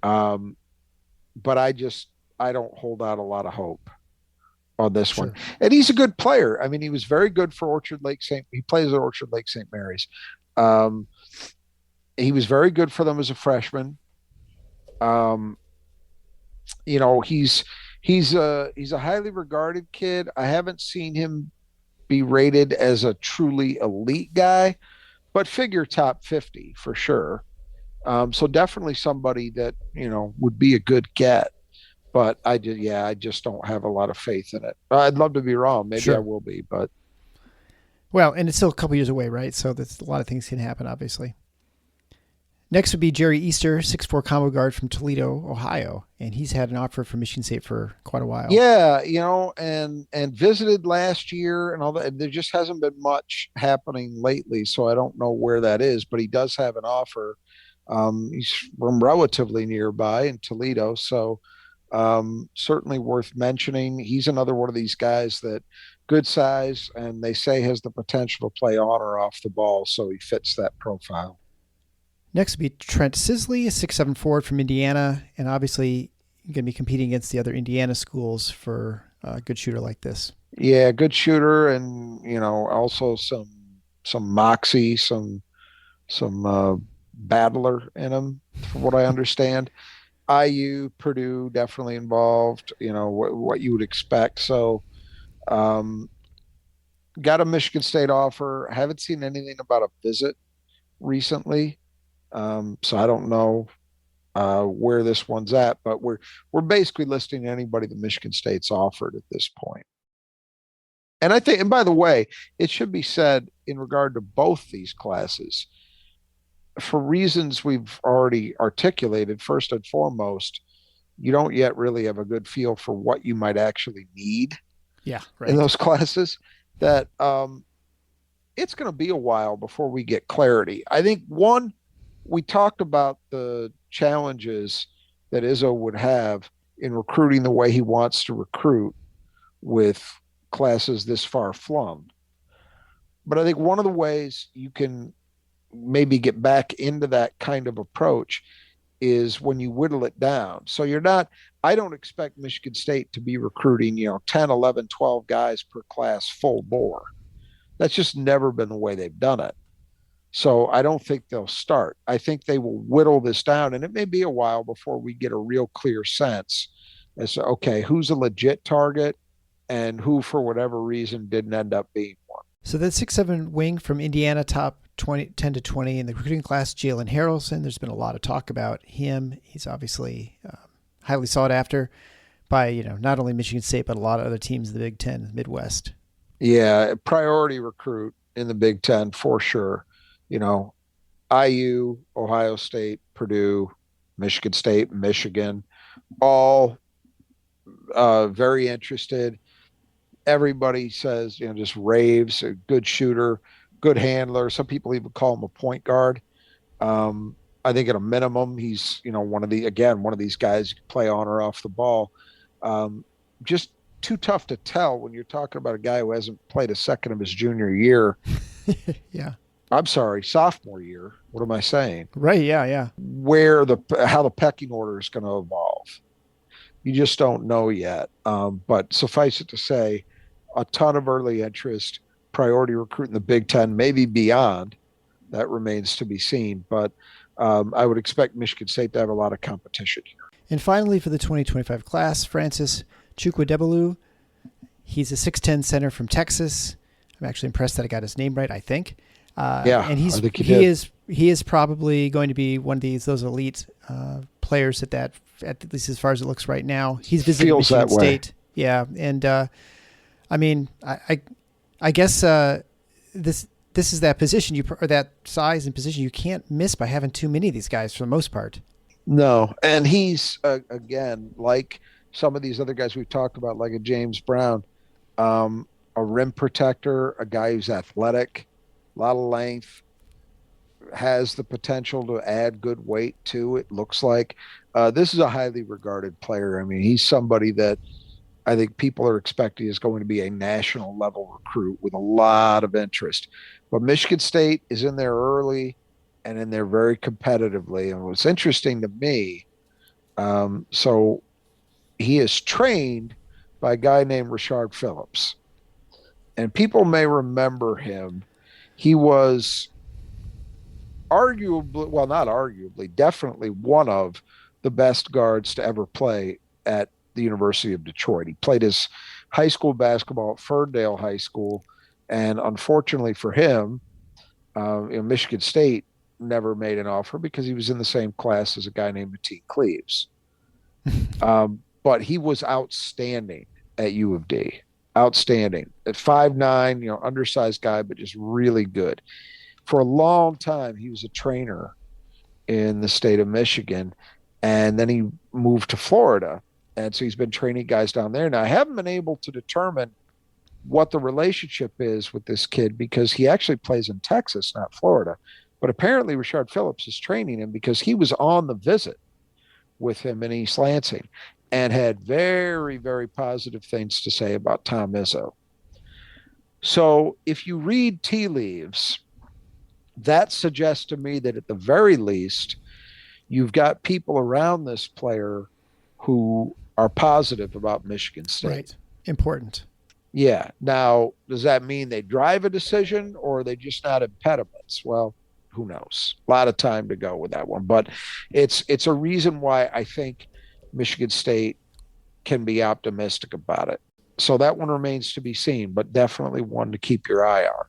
But I don't hold out a lot of hope on this one. And he's a good player. I mean, he was very good for he plays at Orchard Lake St. Mary's. He was very good for them as a freshman. He's He's a highly regarded kid. I haven't seen him be rated as a truly elite guy, but figure top 50 for sure. So definitely somebody that, would be a good get. But I just don't have a lot of faith in it. I'd love to be wrong. Maybe I Sure. will be, but Well, and it's still a couple years away, right? So that's a lot of things can happen, obviously. Next would be Jerry Easter, 6'4" combo guard from Toledo, Ohio, and he's had an offer from Michigan State for quite a while. yeah, and visited last year and all that. There just hasn't been much happening lately, so I don't know where that is. But he does have an offer. He's from relatively nearby in Toledo, so certainly worth mentioning. He's another one of these guys that good size, and they say has the potential to play on or off the ball, so he fits that profile. Next would be Trent Sisley, a 6'7" forward from Indiana, and obviously going to be competing against the other Indiana schools for a good shooter like this. Yeah, good shooter, and also some moxie, some battler in him, from what I understand. IU, Purdue, definitely involved. What you would expect. So, um, got a Michigan State offer. Haven't seen anything about a visit recently, so I don't know where this one's at. But we're basically listing anybody that Michigan State's offered at this point. And I think, and by the way, it should be said in regard to both these classes, for reasons we've already articulated, first and foremost, you don't yet really have a good feel for what you might actually need Yeah, in right. those classes. That it's going to be a while before we get clarity. I think one, we talked about the challenges that Izzo would have in recruiting the way he wants to recruit with classes this far flung. But I think one of the ways you can maybe get back into that kind of approach is when you whittle it down. So you're not, I don't expect Michigan State to be recruiting, 10, 11, 12 guys per class full bore. That's just never been the way they've done it. So I don't think they'll start. I think they will whittle this down, and it may be a while before we get a real clear sense as to, okay, who's a legit target and who, for whatever reason, didn't end up being one. So that 6'7" wing from Indiana, top 10 to 20 in the recruiting class, Jalen Harrelson. There's been a lot of talk about him. He's obviously highly sought after by not only Michigan State but a lot of other teams in the Big Ten, the Midwest. Yeah, priority recruit in the Big Ten for sure. You know, IU, Ohio State, Purdue, Michigan State, Michigan, all very interested. Everybody says, just raves, a good shooter, good handler. Some people even call him a point guard. I think at a minimum, he's, one of these guys who can play on or off the ball. Just too tough to tell when you're talking about a guy who hasn't played a second of his junior year. Yeah. I'm sorry, sophomore year. What am I saying? Right. Yeah. Yeah. How the pecking order is going to evolve. You just don't know yet. But suffice it to say, a ton of early interest, priority recruit in the Big Ten, maybe beyond. That remains to be seen. But I would expect Michigan State to have a lot of competition here. And finally, for the 2025 class, Francis Chukwudebulu. He's a 6'10" center from Texas. I'm actually impressed that I got his name right, I think. Yeah, and I think he is probably going to be one of those elite players at least as far as it looks right now. He's visited Michigan State. Yeah, and I guess this is that position or that size and position you can't miss by having too many of these guys for the most part. No, and he's again, like some of these other guys we've talked about, like a James Brown, a rim protector, a guy who's athletic, a lot of length, has the potential to add good weight too. It looks like this is a highly regarded player. I mean, he's somebody that I think people are expecting is going to be a national level recruit with a lot of interest. But Michigan State is in there early and in there very competitively. And what's interesting to me, so he is trained by a guy named Rashard Phillips. And people may remember him. He was arguably, well, not arguably, definitely one of the best guards to ever play at the University of Detroit. He played his high school basketball at Ferndale High School, and unfortunately for him, Michigan State never made an offer because he was in the same class as a guy named Mateen Cleaves. But he was outstanding at U of D. Outstanding. At 5'9", undersized guy, but just really good. For a long time, he was a trainer in the state of Michigan, and then he moved to Florida. And so he's been training guys down there. Now, I haven't been able to determine what the relationship is with this kid because he actually plays in Texas, not Florida. But apparently Rashard Phillips is training him because he was on the visit with him in East Lansing and had very, very positive things to say about Tom Izzo. So if you read tea leaves, that suggests to me that at the very least, you've got people around this player who are positive about Michigan State. Right. Important. Yeah. Now, does that mean they drive a decision or are they just not impediments? Well, who knows? A lot of time to go with that one. But it's a reason why I think Michigan State can be optimistic about it. So that one remains to be seen, but definitely one to keep your eye on.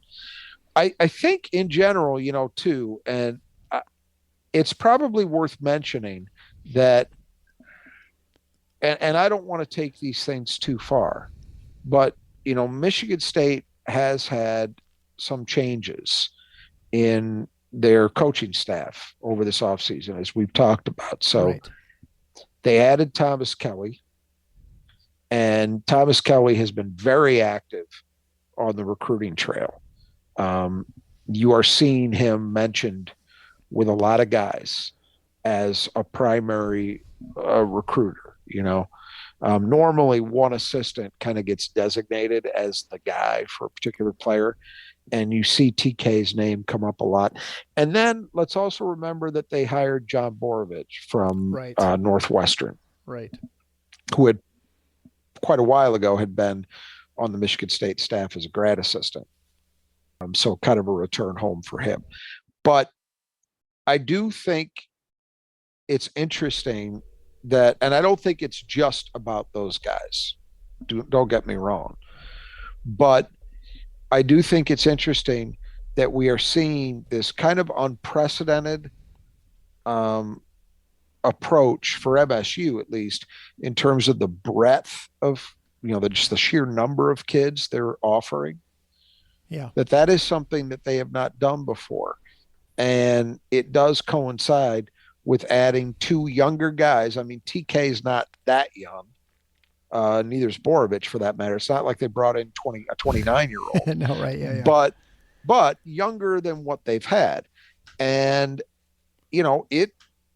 I think in general, too, and it's probably worth mentioning that, and I don't want to take these things too far, but, Michigan State has had some changes in their coaching staff over this offseason, as we've talked about. So right. They added Thomas Kelly, and Thomas Kelly has been very active on the recruiting trail. You are seeing him mentioned with a lot of guys as a primary recruiter. Normally one assistant kind of gets designated as the guy for a particular player, and you see TK's name come up a lot. And then let's also remember that they hired John Borovich from right. Northwestern, right, who had quite a while ago had been on the Michigan State staff as a grad assistant. So kind of a return home for him. But I do think it's interesting that, and I don't think it's just about those guys. Don't get me wrong. But I do think it's interesting that we are seeing this kind of unprecedented approach for MSU, at least in terms of the breadth of, just the sheer number of kids they're offering. Yeah. That is something that they have not done before. And it does coincide with adding two younger guys. I mean, TK is not that young. Neither is Borovich, for that matter. It's not like they brought in a 29-year-old. No, right, yeah. But younger than what they've had. And,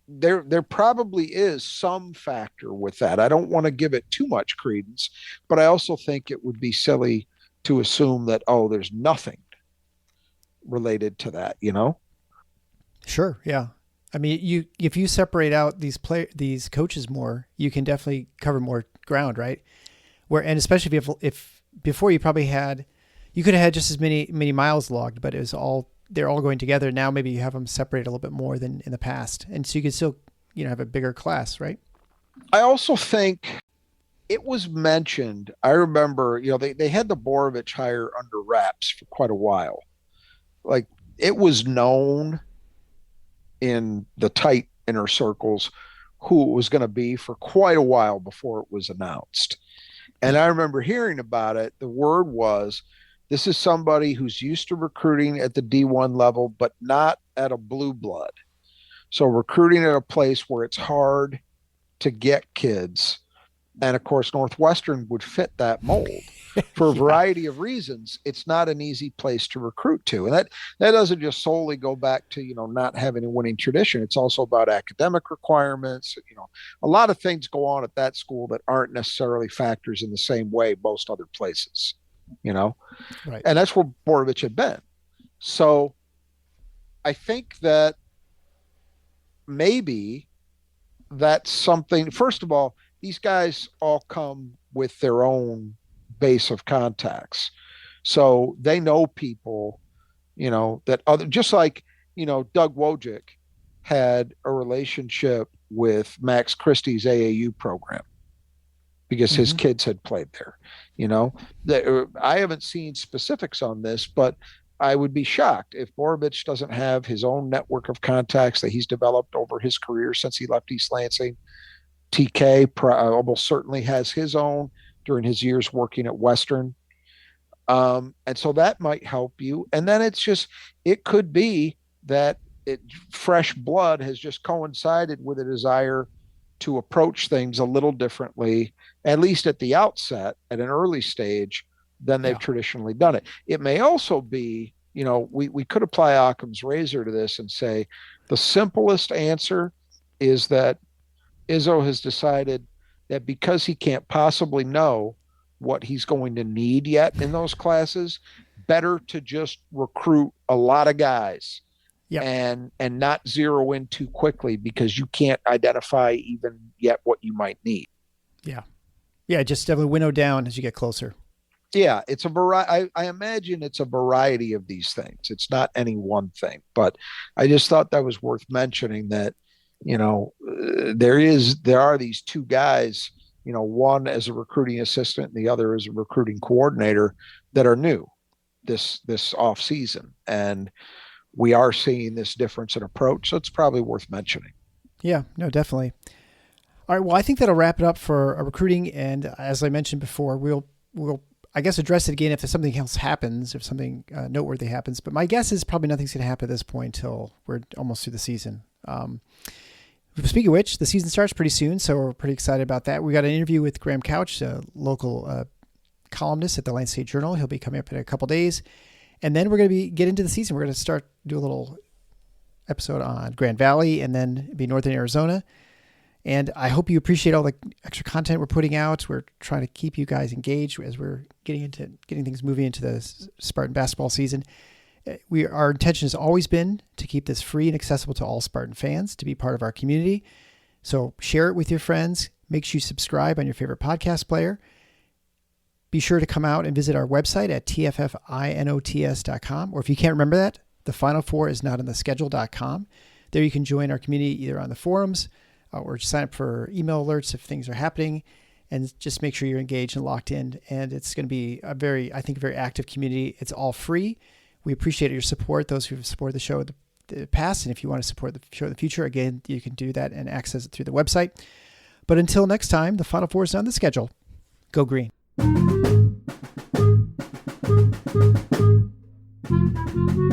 there probably is some factor with that. I don't want to give it too much credence, but I also think it would be silly to assume that, there's nothing related to that, Sure. Yeah. I mean, if you separate out these coaches more, you can definitely cover more ground, right? And especially if before you probably you could have had just as many miles logged, but they're all going together. Now maybe you have them separated a little bit more than in the past, and so you could still have a bigger class, right? I also think it was mentioned. I remember, they had the Borovich hire under wraps for quite a while. Like, it was known in the tight inner circles who it was going to be for quite a while before it was announced. And I remember hearing about it. The word was, this is somebody who's used to recruiting at the D1 level, but not at a blue blood. So recruiting at a place where it's hard to get kids. And of course, Northwestern would fit that mold for a variety of reasons. It's not an easy place to recruit to. And that doesn't just solely go back to, not having a winning tradition. It's also about academic requirements. A lot of things go on at that school that aren't necessarily factors in the same way most other places, Right. And that's where Borovich had been. So I think that maybe that's something. First of all, these guys all come with their own base of contacts. So they know people, just like, Doug Wojcik had a relationship with Max Christie's AAU program because his kids had played there. I haven't seen specifics on this, but I would be shocked if Borovich doesn't have his own network of contacts that he's developed over his career since he left East Lansing. TK almost certainly has his own during his years working at Western. And so that might help you. And then it could be that fresh blood has just coincided with a desire to approach things a little differently, at least at the outset, at an early stage, than they've traditionally done it. It may also be, we could apply Occam's razor to this and say the simplest answer is that Izzo has decided that because he can't possibly know what he's going to need yet in those classes, better to just recruit a lot of guys. Yep. And not zero in too quickly because you can't identify even yet what you might need. Yeah, just definitely winnow down as you get closer. Yeah, it's a variety. I imagine it's a variety of these things. It's not any one thing, but I just thought that was worth mentioning that, there are these two guys, one as a recruiting assistant and the other as a recruiting coordinator that are new this off season. And we are seeing this difference in approach. So it's probably worth mentioning. Yeah, no, definitely. All right. Well, I think that'll wrap it up for recruiting. And as I mentioned before, we'll I guess address it again if something else happens, if something noteworthy happens. But my guess is probably nothing's going to happen at this point until we're almost through the season. Speaking of which, the season starts pretty soon, so we're pretty excited about that. We got an interview with Graham Couch, a local columnist at the Atlanta State Journal. He'll be coming up in a couple days. And then we're going to get into the season. We're going to do a little episode on Grand Valley and then be Northern Arizona. And I hope you appreciate all the extra content we're putting out. We're trying to keep you guys engaged as we're getting things moving into the Spartan basketball season. Our intention has always been to keep this free and accessible to all Spartan fans, to be part of our community. So share it with your friends. Make sure you subscribe on your favorite podcast player. Be sure to come out and visit our website at tffinots.com. Or if you can't remember that, the Final Four is not in the schedule.com. There you can join our community either on the forums or sign up for email alerts if things are happening, and just make sure you're engaged and locked in. And it's going to be a very active community. It's all free. We appreciate your support, those who have supported the show in the past. And if you want to support the show in the future, again, you can do that and access it through the website. But until next time, the Final Four is on the schedule. Go Green. Thank you.